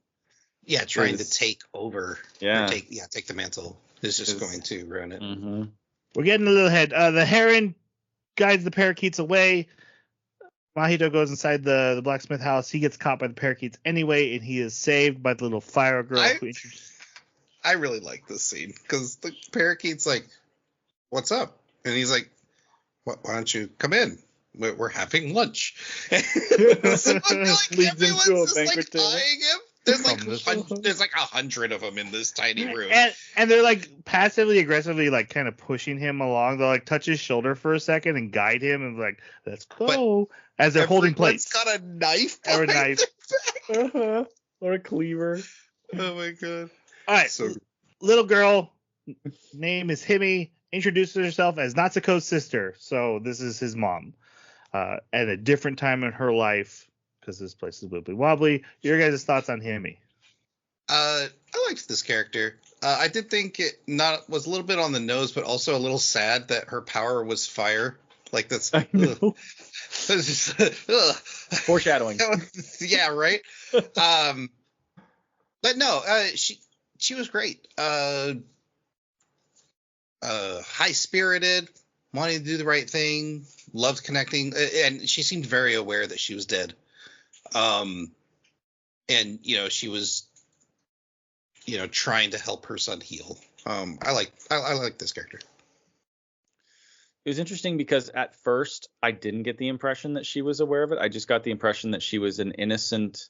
trying to take over, take the mantle is just going to ruin it. Mm-hmm. We're getting a little ahead. The Heron guides the parakeets away. Mahito goes inside the blacksmith house. He gets caught by the parakeets anyway, and he is saved by the little fire girl. I really like this scene because the parakeet's like, "What's up?" And he's like, "Why don't you come in? We're having lunch." Leads into a banquet table. Eyeing him. There's like 100 of them in this tiny room. And they're like passively aggressively like kind of pushing him along. They'll like touch his shoulder for a second and guide him and like, let's go. As they're holding plates. Got a knife. Or a knife. Or a cleaver. Oh my god. All right. So, little girl name is Himi, introduces herself as Natsuko's sister. So this is his mom. At a different time in her life, because this place is wibbly wobbly. Your guys' thoughts on Himi? I liked this character. I did think it was a little bit on the nose, but also a little sad that her power was fire. Like that's I know. It's just, Foreshadowing. Yeah, right. But no, she was great. High spirited, wanting to do the right thing, loved connecting, and she seemed very aware that she was dead. And she was trying to help her son heal. I like this character. It was interesting because at first I didn't get the impression that she was aware of it. I just got the impression that she was an innocent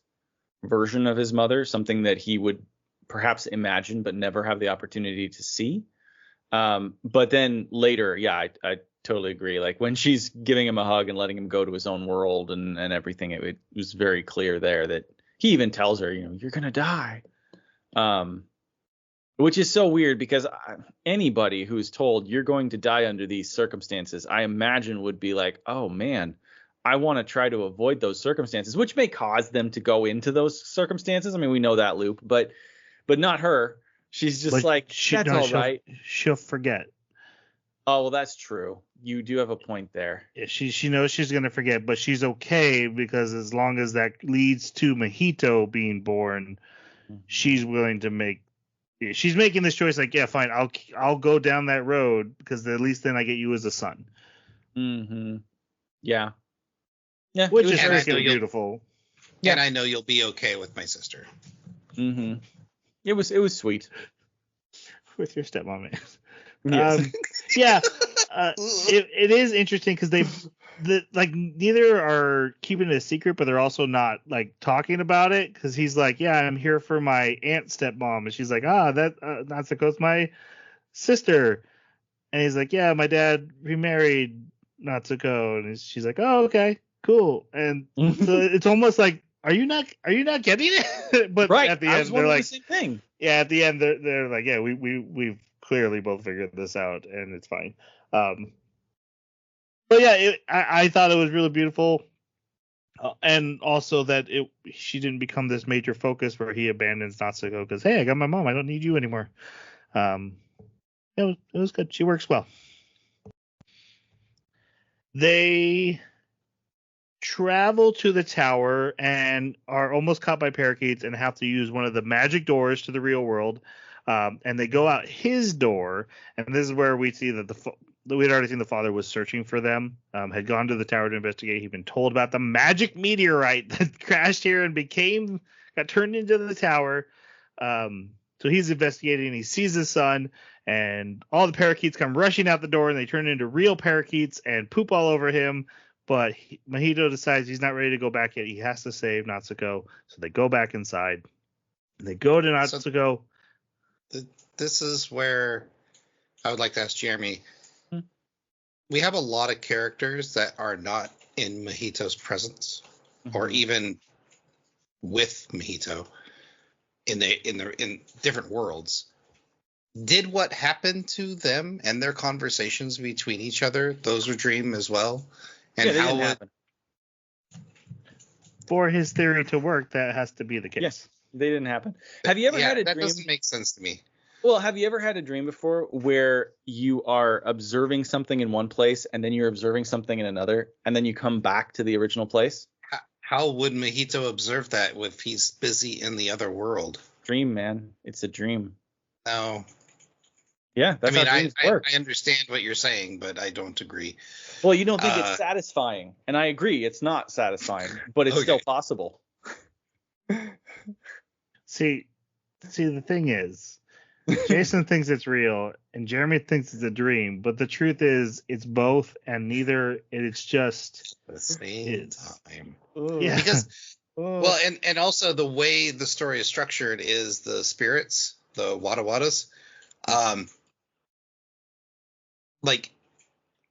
version of his mother, something that he would perhaps imagine but never have the opportunity to see. But then later, yeah, I totally agree. Like when she's giving him a hug and letting him go to his own world and everything, it was very clear there that he even tells her, you're going to die. Which is so weird because anybody who's told you're going to die under these circumstances, I imagine would be like, oh man, I want to try to avoid those circumstances, which may cause them to go into those circumstances. I mean, we know that, Luke, but not her. She's just that's all right. She'll forget. Oh, well, that's true. You do have a point there. Yeah, she knows she's going to forget, but she's okay because as long as that leads to Mahito being born, she's willing to make. She's making this choice like, yeah, fine, I'll go down that road because at least then I get you as a son. Mm-hmm. Yeah. Yeah. Which is freaking beautiful. Yeah. And I know you'll be okay with my sister. Mm-hmm. It was sweet. With your stepmom, man. Yes. Yeah. It is interesting because neither are keeping it a secret, but they're also not like talking about it because he's like, yeah, I'm here for my aunt stepmom, and she's like, that Natsuko's my sister, and he's like, yeah, my dad remarried Natsuko, and she's like, oh, okay, cool, and so it's almost like, are you not getting it? But right. At the end, they're like, the same thing. Yeah, at the end, they're like, yeah, we've clearly both figured this out, and it's fine. But yeah, I thought it was really beautiful, and also that she didn't become this major focus where he abandons Natsuko because, hey, I got my mom, I don't need you anymore. It was good. She works well. They travel to the tower and are almost caught by parakeets and have to use one of the magic doors to the real world. And they go out his door, and this is where we see that we'd already seen the father was searching for them, had gone to the tower to investigate. He'd been told about the magic meteorite that crashed here and got turned into the tower. So he's investigating, and he sees his son, and all the parakeets come rushing out the door, and they turn into real parakeets and poop all over him. But Mahito decides he's not ready to go back yet. He has to save Natsuko. So they go back inside. They go to Natsuko. This is where I would like to ask Jeremy. We have a lot of characters that are not in Mahito's presence, or even with Mahito in different worlds. Did what happened to them and their conversations between each other, those were dream as well? And yeah, how happen. For his theory to work, that has to be the case. Yes, they didn't happen. Have you ever had a dream? That doesn't make sense to me. Well, have you ever had a dream before where you are observing something in one place and then you're observing something in another, and then you come back to the original place? How would Mahito observe that if he's busy in the other world? Dream, man. It's a dream. No. Yeah, that's how dreams work. I understand what you're saying, but I don't agree. Well, you don't think it's satisfying, and I agree, it's not satisfying, but it's still possible. See, the thing is, Jason thinks it's real, and Jeremy thinks it's a dream, but the truth is, it's both, and neither. It's just the same time. Yeah. Because, well, and also the way the story is structured is the spirits, the Wada Wadas.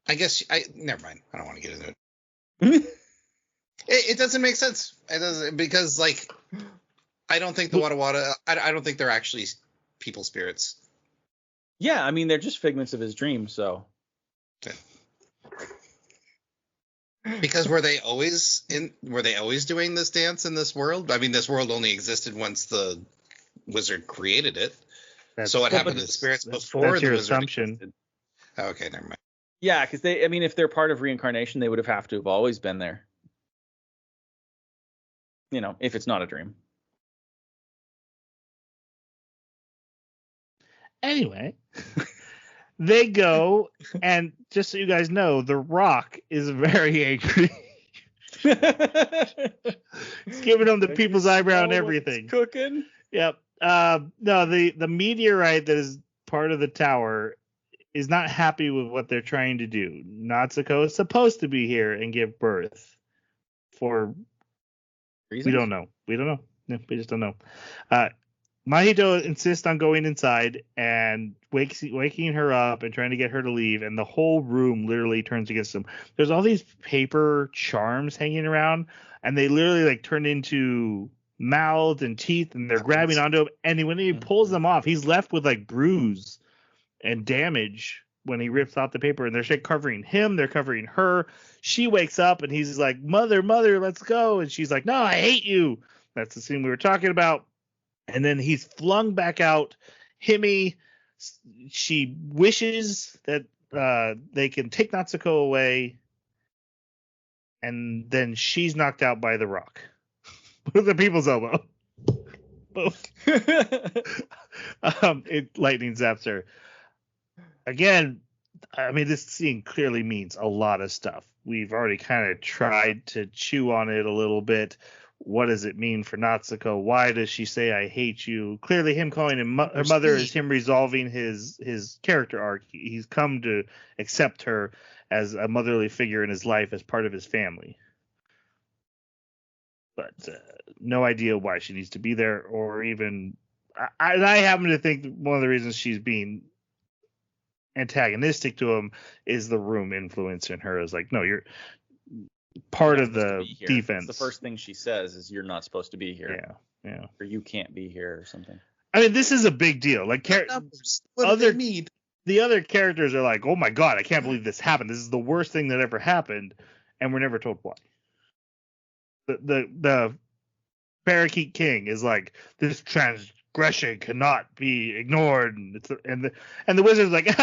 I guess never mind. I don't want to get into it. It doesn't make sense. It doesn't, because I don't think the Wada Wada. I don't think they're actually people spirits. Yeah, I mean they're just figments of his dreams. So Because were they always doing this dance in this world? I mean, this world only existed once the wizard created it. So what happened to the spirits before that's the your wizard assumption. existed? Oh, okay, never mind. yeah, because I mean, if they're part of reincarnation, they would have to have always been there. You know, if it's not a dream. Anyway, they go, and just so you guys know, The Rock is very angry. He's giving them the people's eyebrow and everything. Cooking. Yep. No, the meteorite that is part of the tower is not happy with what they're trying to do. Natsuko is supposed to be here and give birth for reasons? We don't know. No, we just don't know. Mahito insists on going inside and waking her up and trying to get her to leave, and the whole room literally turns against them. There's all these paper charms hanging around, and they literally like turn into mouths and teeth, and they're grabbing onto him. And when he pulls them off, he's left with like bruise and damage when he rips out the paper. And they're covering him, they're covering her. She wakes up, and he's like, "Mother, let's go." And she's like, "No, I hate you." That's the scene we were talking about. And then he's flung back out. Himi, she wishes that they can take Natsuko away, and then she's knocked out by the Rock with the people's elbow. It lightning zaps her. Again, I mean, this scene clearly means a lot of stuff. We've already kind of tried to chew on it a little bit. What does it mean for Natsuko? Why does she say "I hate you"? Clearly, him calling him her mother is him resolving his character arc. He's come to accept her as a motherly figure in his life, as part of his family. But no idea why she needs to be there, or even. I happen to think one of the reasons she's being antagonistic to him is the room influence in her. Is like, no, you're part of the defense. That's the first thing she says is, "You're not supposed to be here." Yeah. Or "You can't be here," or something. I mean, this is a big deal. Like, What do they need? The other characters are like, "Oh my god, I can't believe this happened. This is the worst thing that ever happened," and we're never told why. The Parakeet King is like, "This transgression cannot be ignored," and the wizard's like,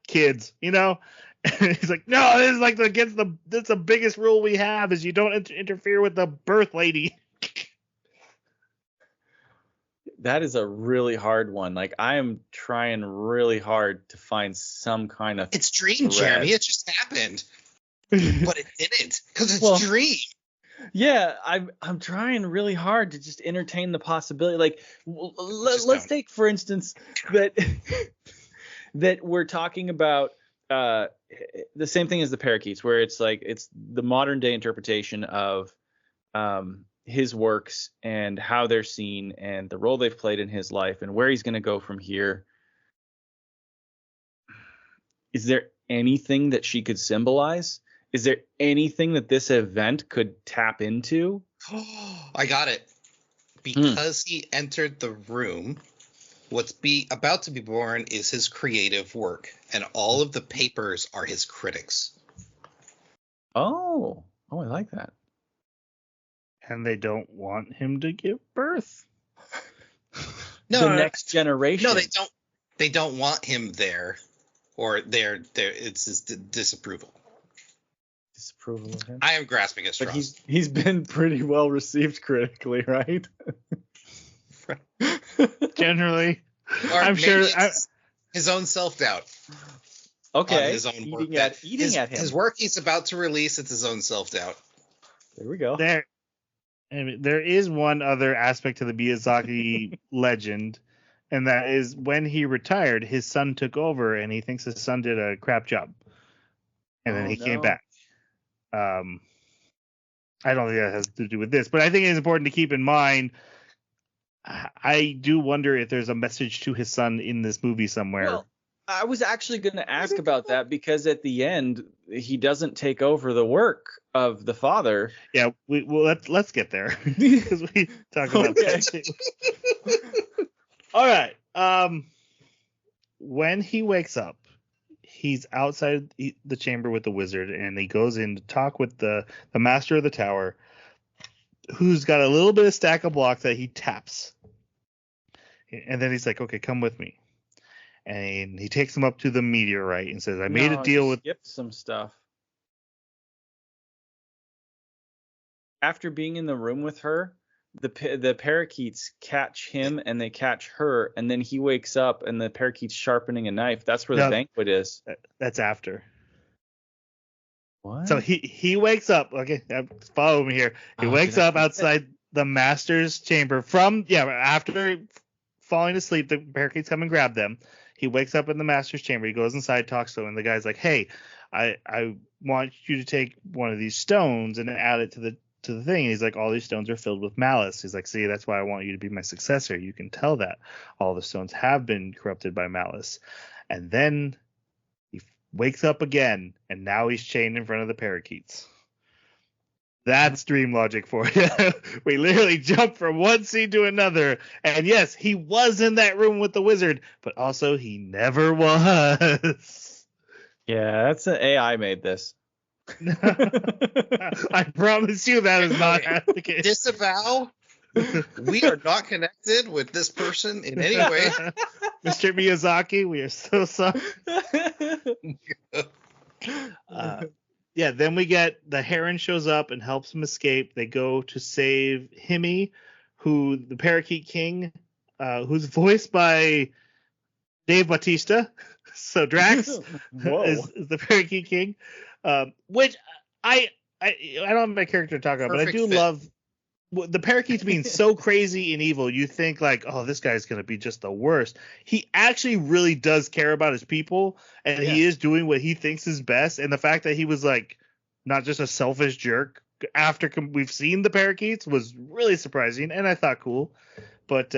"Kids, you know." And he's like, "No, this is like that's the biggest rule we have is you don't interfere with the birth lady." That is a really hard one. Like, I am trying really hard to find some kind of. It's dream, Jeremy. It just happened, but it didn't because it's dream. Yeah, I'm trying really hard to just entertain the possibility. Like, let's take for instance that we're talking about the same thing as the parakeets, where it's like it's the modern day interpretation of his works and how they're seen and the role they've played in his life and where he's going to go from here. Is there anything that she could symbolize? Is there anything that this event could tap into? I got it. Because he entered the room, what's about to be born is his creative work, and all of the papers are his critics. Oh, I like that. And they don't want him to give birth. The next generation. No, they don't. They don't want him there, or there. It's his disapproval. Disapproval of him. I am grasping at straws. But he's been pretty well received critically, right? Generally, or I'm sure his own self-doubt. Okay. His own eating at him. His work he's about to release, it's his own self-doubt. There we go. There is one other aspect to the Miyazaki legend, and that is when he retired, his son took over, and he thinks his son did a crap job, and then he came back. I don't think that has to do with this, but I think it's important to keep in mind. I do wonder if there's a message to his son in this movie somewhere. Well, I was actually going to ask about that because at the end he doesn't take over the work of the father. Yeah, let's get there because we talk about that too. All right. when he wakes up, he's outside the chamber with the wizard, and he goes in to talk with the master of the tower, who's got a little bit of stack of blocks that he taps. And then he's like, okay, come with me. And he takes him up to the meteorite and says, I made a deal with... skipped some stuff. After being in the room with her, the parakeets catch him and they catch her, and then he wakes up and the parakeet's sharpening a knife. That's where the banquet is. That's after. What? So he wakes up. Okay, follow me here. He wakes up outside the master's chamber after falling asleep. The parakeets come and grab them. He wakes up in the master's chamber. He goes inside, talks to him, and the guy's like, hey, I want you to take one of these stones and add it to the thing. And he's like, all these stones are filled with malice. He's like, see, that's why I want you to be my successor. You can tell that all the stones have been corrupted by malice. And then he wakes up again, and now he's chained in front of the parakeets. That's dream logic for you. We literally jump from one scene to another. And yes, he was in that room with the wizard, but also he never was. Yeah, that's an AI made this. I promise you that is not the case. Disavow. We are not connected with this person in any way. Mr. Miyazaki, we are so sorry. Then we get the Heron shows up and helps him escape. They go to save Himi, who the Parakeet King, who's voiced by Dave Bautista. So Drax is the Parakeet King. Which I don't have my character to talk about, but I do love the parakeets being so crazy and evil. You think like, oh, this guy's going to be just the worst. He actually really does care about his people, and he is doing what he thinks is best. And the fact that he was like not just a selfish jerk after we've seen the parakeets was really surprising, and I thought cool. But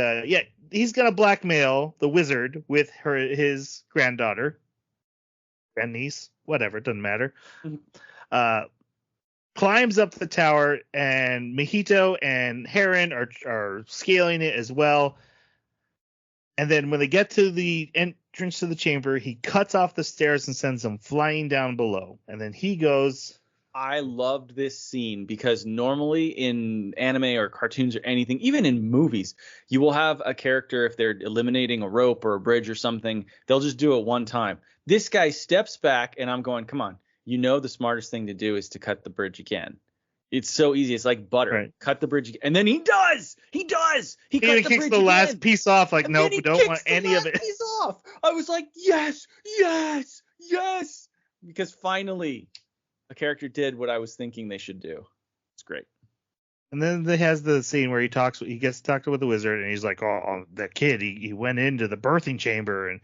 he's going to blackmail the wizard with his granddaughter, grandniece, whatever, it doesn't matter. Climbs up the tower, and Mojito and Heron are scaling it as well. And then when they get to the entrance to the chamber, he cuts off the stairs and sends them flying down below. And then he goes... I loved this scene because normally in anime or cartoons or anything, even in movies, you will have a character, if they're eliminating a rope or a bridge or something, they'll just do it one time. This guy steps back, and I'm going, come on. You know the smartest thing to do is to cut the bridge again. It's so easy. It's like butter. Right. Cut the bridge again. And then he does. He does. He cuts kicks the last piece off. Like, nope, we don't want any of it. Piece off. I was like, yes. Because finally, a character did what I was thinking they should do. It's great. And then they has the scene where he gets to talk with the wizard, and he's like, oh, that kid, he went into the birthing chamber, and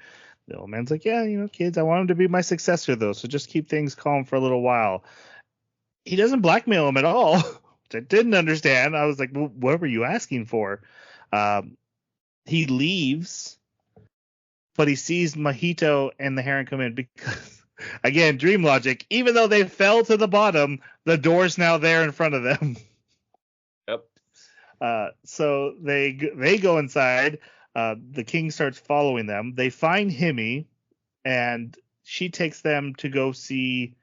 the old man's like, yeah, kids, I want him to be my successor, though, so just keep things calm for a little while. He doesn't blackmail him at all, which I didn't understand. I was like, well, what were you asking for? He leaves, but he sees Mojito and the Heron come in because, again, dream logic, even though they fell to the bottom, the door's now there in front of them. Yep. So they go inside. The king starts following them. They find Himi, and she takes them to go see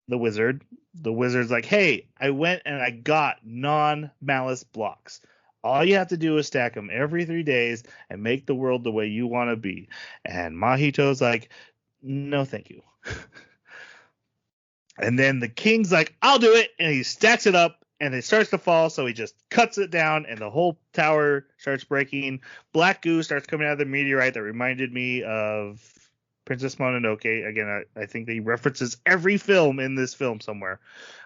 the wizard. The wizard's like, hey, I went and I got non-malice blocks. All you have to do is stack them every 3 days and make the world the way you want to be. And Mojito's like, no, thank you. And then the king's like, I'll do it. And he stacks it up. And it starts to fall, so he just cuts it down, and the whole tower starts breaking. Black goo starts coming out of the meteorite that reminded me of Princess Mononoke. Again, I think that he references every film in this film somewhere.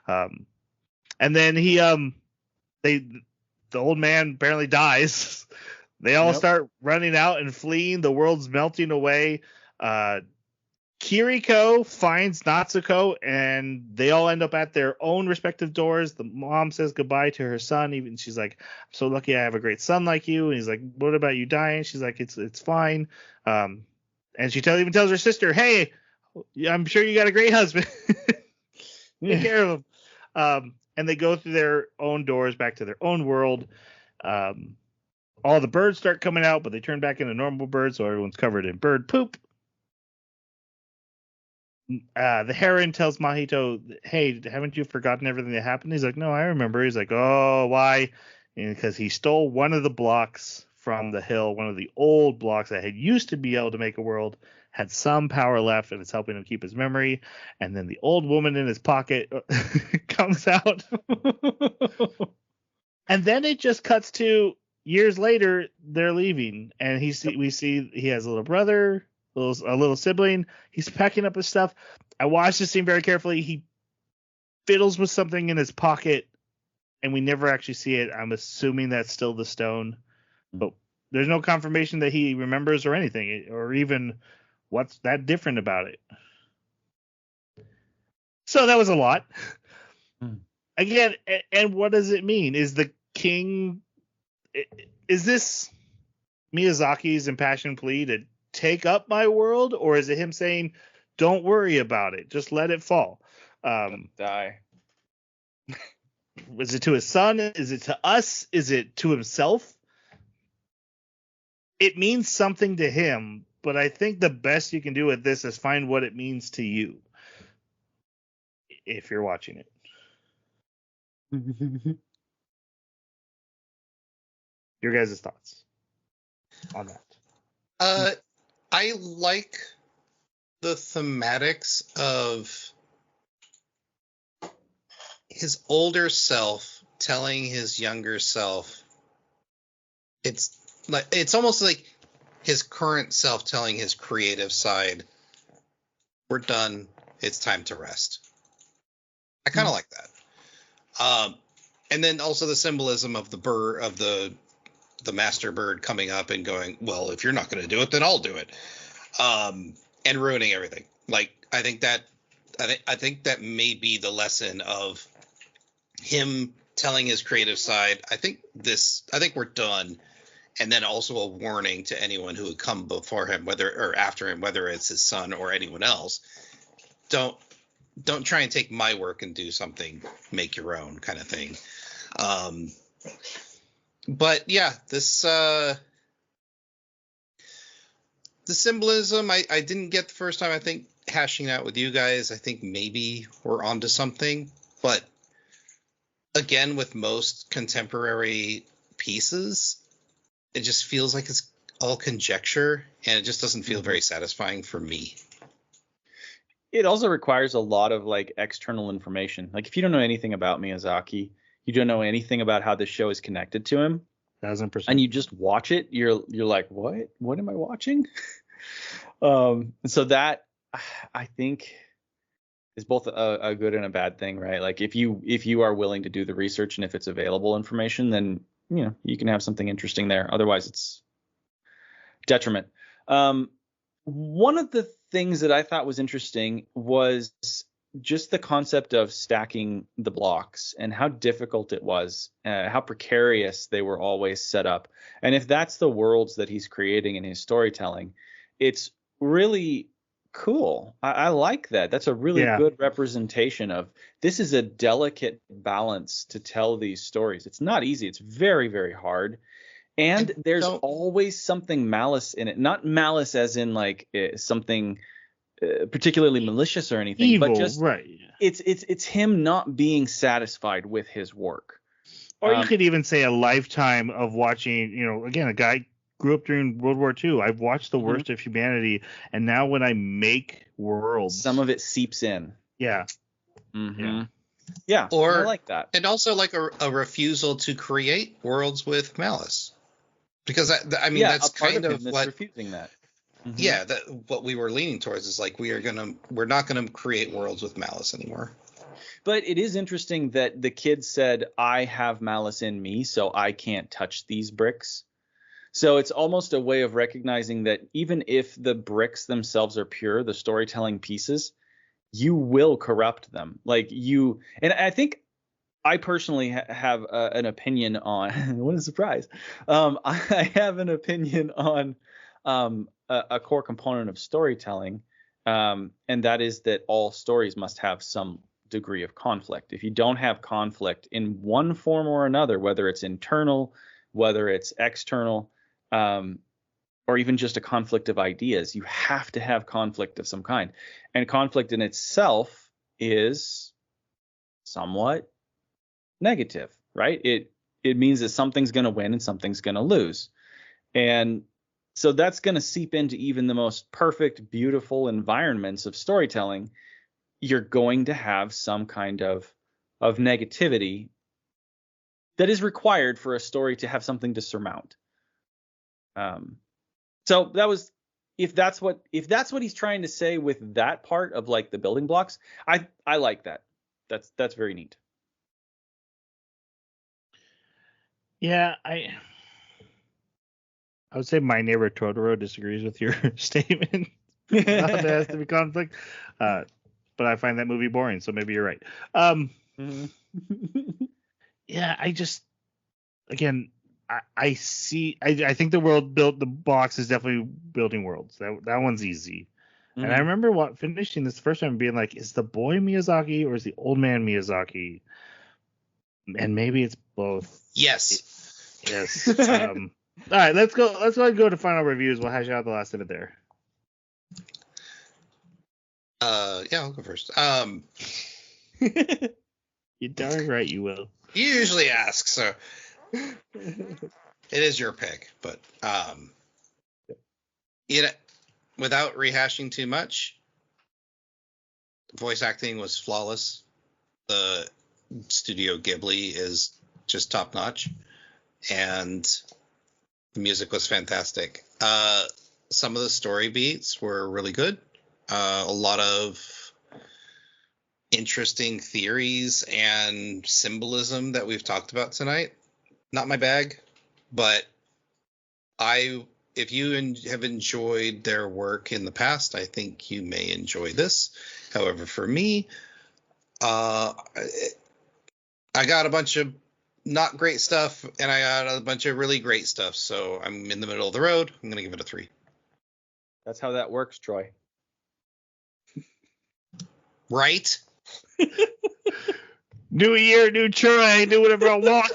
And then the old man apparently dies. They all start running out and fleeing. The world's melting away. Kiriko finds Natsuko, and they all end up at their own respective doors. The mom says goodbye to her son. Even she's like, I'm so lucky I have a great son like you. And he's like, what about you dying? She's like, it's fine. And she even tells her sister, hey, I'm sure you got a great husband. Take care of him. And they go through their own doors back to their own world. all the birds start coming out, but they turn back into normal birds, so everyone's covered in bird poop. The heron tells Mahito, "Hey, haven't you forgotten everything that happened?" He's like, "No, I remember." He's like, "Oh, why?" Because he stole one of the blocks from the hill, one of the old blocks that had used to be able to make a world, had some power left, and it's helping him keep his memory. And then the old woman in his pocket comes out. And then it just cuts to years later, they're leaving, and we see he has a little brother, a little sibling. He's packing up his stuff. I watched this scene very carefully. He fiddles with something in his pocket, and we never actually see it. I'm assuming that's still the stone, but there's no confirmation that he remembers or anything, or even what's that different about it. So that was a lot. Again, and what does it mean? Is the king, is this Miyazaki's impassioned plea to take up my world, or is it him saying, don't worry about it, just let it fall? Die. Is it to his son? Is it to us? Is it to himself? It means something to him, but I think the best you can do with this is find what it means to you if you're watching it. Your guys' thoughts on that? I like the thematics of his older self telling his younger self. It's almost like his current self telling his creative side, we're done, it's time to rest. I kind of like that. And then also the symbolism of the bird, of the master bird coming up and going, well, if you're not going to do it, then I'll do it. And ruining everything. Like, I think that may be the lesson of him telling his creative side, I think we're done. And then also a warning to anyone who would come before him, or after him, whether it's his son or anyone else. Don't try and take my work and do something, make your own kind of thing. But yeah, this the symbolism I didn't get the first time. I think hashing out with you guys, I think maybe we're onto something. But again, with most contemporary pieces, it just feels like it's all conjecture, and it just doesn't feel very satisfying for me. It also requires a lot of like external information. Like if you don't know anything about Miyazaki, you don't know anything about how this show is connected to him, 1,000%. and you just watch it, you're like, what am I watching? So that, I think, is both a good and a bad thing, right? Like if you are willing to do the research and if it's available information, then you can have something interesting there. Otherwise, it's detriment. One of the things that I thought was interesting was just the concept of stacking the blocks and how difficult it was, how precarious they were always set up. And if that's the worlds that he's creating in his storytelling, it's really cool. I like that. That's a really good representation of, this is a delicate balance to tell these stories. It's not easy. It's very, very hard. And there's always something malice in it. Not malice as in like something particularly malicious or anything, evil, but just right. It's him not being satisfied with his work. Or you could even say a lifetime of watching, again, a guy grew up during World War II. I've watched the worst of humanity, and now when I make worlds, some of it seeps in. Yeah. Mm-hmm. Yeah. Or I like that. And also like a refusal to create worlds with malice. Because that's kind of what refusing that. Mm-hmm. Yeah, what we were leaning towards is like we're not gonna create worlds with malice anymore. But it is interesting that the kid said, I have malice in me, so I can't touch these bricks. So it's almost a way of recognizing that even if the bricks themselves are pure, the storytelling pieces, you will corrupt them. Like and I think I personally have an opinion on, what a surprise. I have an opinion on a core component of storytelling, and that is that all stories must have some degree of conflict. If you don't have conflict in one form or another, whether it's internal, whether it's external, or even just a conflict of ideas. You have to have conflict of some kind. And conflict in itself is somewhat negative, right? It means that something's going to win and something's going to lose. And so that's going to seep into even the most perfect, beautiful environments of storytelling. You're going to have some kind of negativity that is required for a story to have something to surmount. So that was, if that's what he's trying to say with that part of like the building blocks, I like that. That's very neat. Yeah, I would say My Neighbor Totoro disagrees with your statement. Not that there has to be conflict, but I find that movie boring, so maybe you're right. Yeah, I just, again, I see. I think the world built, the box is definitely building worlds. That one's easy. And I remember finishing this first time and being like, is the boy Miyazaki or is the old man Miyazaki? And maybe it's both. Yes. Yes. All right, let's go ahead and go to final reviews. We'll hash out the last of it there. Yeah, I'll go first. You're darn right you will. You usually ask, so it is your pick, but without rehashing too much, voice acting was flawless. The Studio Ghibli is just top notch, and the music was fantastic. Some of the story beats were really good. A lot of interesting theories and symbolism that we've talked about tonight. Not my bag, but if you have enjoyed their work in the past, I think you may enjoy this. However, for me, I got a bunch of not great stuff, and I got a bunch of really great stuff. So I'm in the middle of the road. I'm going to give it a 3. That's how that works, Troy. Right? New year, new Troy. Do whatever I want.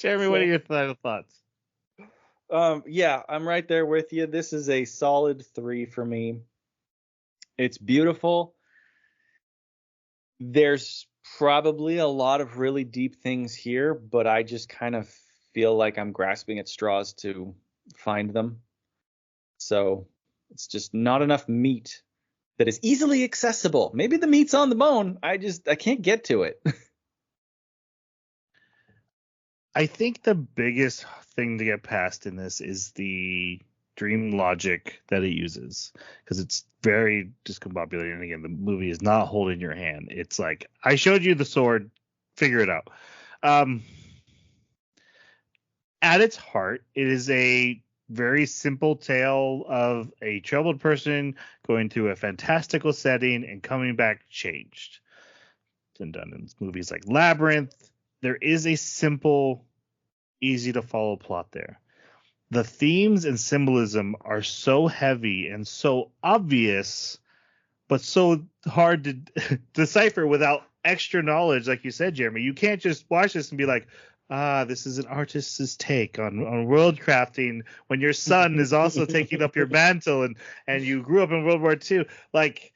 Jeremy, what are your final thoughts? Yeah, I'm right there with you. This is a solid 3 for me. It's beautiful. There's probably a lot of really deep things here, but I just kind of feel like I'm grasping at straws to find them. So it's just not enough meat that is easily accessible. Maybe the meat's on the bone. I can't get to it. I think the biggest thing to get past in this is the dream logic that it uses, because it's very discombobulated. And again, the movie is not holding your hand. It's like, I showed you the sword, figure it out. At its heart, it is a very simple tale of a troubled person going to a fantastical setting and coming back changed. It's been done in movies like Labyrinth. There is a simple, easy to follow plot there. The themes and symbolism are so heavy and so obvious, but so hard to decipher without extra knowledge. Like you said, Jeremy, you can't just watch this and be like, this is an artist's take on world crafting when your son is also taking up your mantle and you grew up in World War II. Like,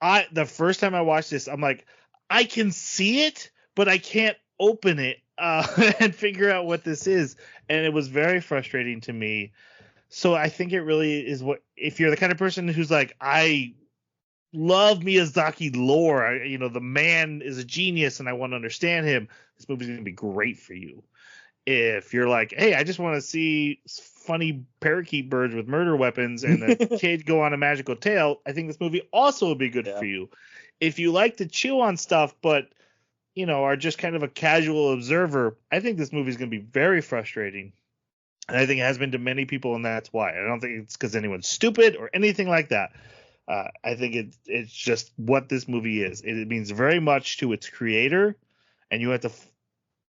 the first time I watched this, I'm like, I can see it, but I can't open it and figure out what this is. And it was very frustrating to me. So I think it really is if you're the kind of person who's like, I love Miyazaki lore, the man is a genius and I want to understand him, this movie's going to be great for you. If you're like, hey, I just want to see funny parakeet birds with murder weapons and a kid go on a magical tale, I think this movie also would be good for you. If you like to chew on stuff, but are just kind of a casual observer, I think this movie is going to be very frustrating. And I think it has been to many people, and that's why. I don't think it's because anyone's stupid or anything like that. I think it's just what this movie is. It means very much to its creator, and you have to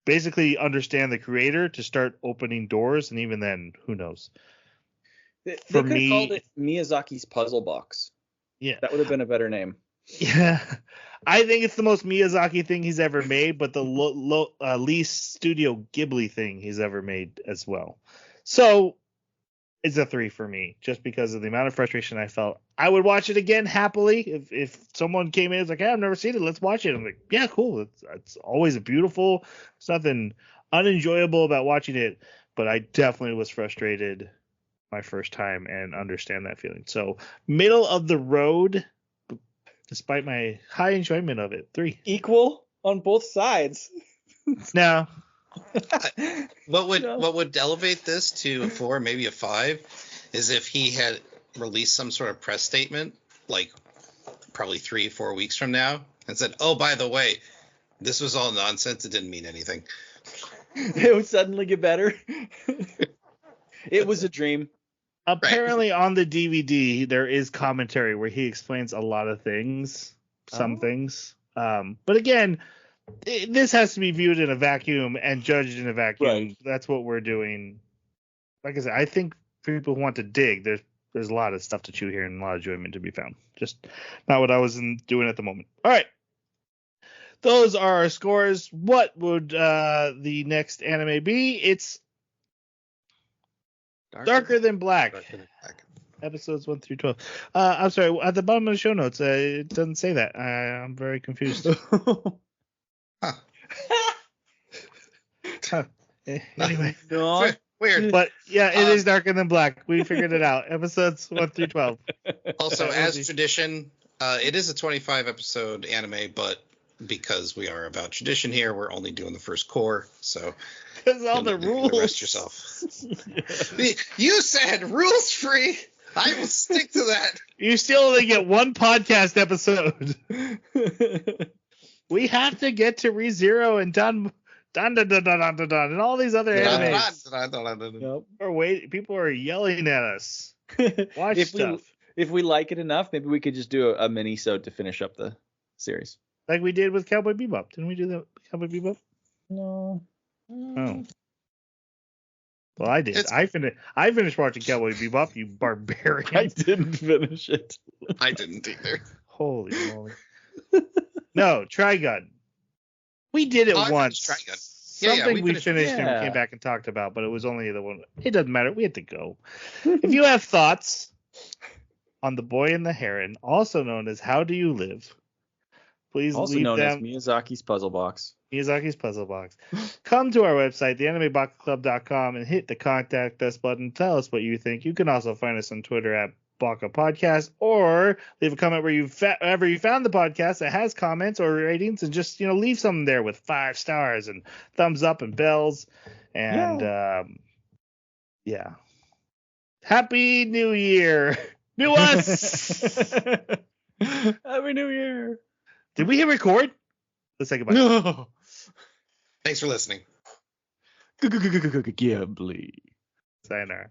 basically understand the creator to start opening doors, and even then, who knows? They could have called it Miyazaki's Puzzle Box. Yeah. That would have been a better name. Yeah, I think it's the most Miyazaki thing he's ever made, but the least Studio Ghibli thing he's ever made as well. So it's a 3 for me, just because of the amount of frustration I felt. I would watch it again happily if someone came in and was like, "Hey, I've never seen it. Let's watch it." I'm like, "Yeah, cool. It's always beautiful. There's nothing unenjoyable about watching it." But I definitely was frustrated my first time and understand that feeling. So middle of the road, despite my high enjoyment of it. 3. Equal on both sides. Now, What would elevate this to a 4, maybe a 5, is if he had released some sort of press statement, like probably 3-4 weeks from now, and said, "Oh, by the way, this was all nonsense. It didn't mean anything." It would suddenly get better. It was a dream. apparently on the DVD there is commentary where he explains a lot of things, some things. But again, this has to be viewed in a vacuum and judged in a vacuum. Right. That's what we're doing. Like I said, I think for people who want to dig, there's a lot of stuff to chew here and a lot of enjoyment to be found. Just not what I was doing at the moment. All right. Those are our scores. What would the next anime be? It's Darker Than Black. Darker Than Black. Episodes 1 through 12. I'm sorry. At the bottom of the show notes, it doesn't say that. I'm very confused. Anyway. No. Weird. But yeah, it is Darker Than Black. We figured it out. Episodes 1 through 12. Also, as tradition, it is a 25 episode anime, but because we are about tradition here, we're only doing the first core. So Because all the rules. Rest yourself. You said rules free. I will stick to that. You still only get one podcast episode. We have to get to ReZero and Dun and all these other animes. Yep. Or wait, people are yelling at us. Watch stuff. If we like it enough, maybe we could just do a mini-sode to finish up the series. Like we did with Cowboy Bebop. Didn't we do that with Cowboy Bebop? No. Oh. Well, I did. I finished watching Cowboy Bebop, you barbarian. I didn't finish it. I didn't either. Holy moly. No, Trigun. We did it once. Trigun. Yeah, Something we finished and we came back and talked about, but it was only the one. It doesn't matter. We had to go. If you have thoughts on The Boy and the Heron, also known as How Do You Live, please Also leave known them. as Miyazaki's Puzzle Box. Miyazaki's Puzzle Box. Come to our website, theanimebakaclub.com, and hit the contact us button. Tell us what you think. You can also find us on Twitter at Baka Podcast, or leave a comment wherever you found the podcast that has comments or ratings, and just leave something there with 5 stars and thumbs up and bells. And yeah. Happy New Year. New us. Happy New Year. Did we hit record? Let's say goodbye. No. Thanks for listening. Ghibli. Sayonara.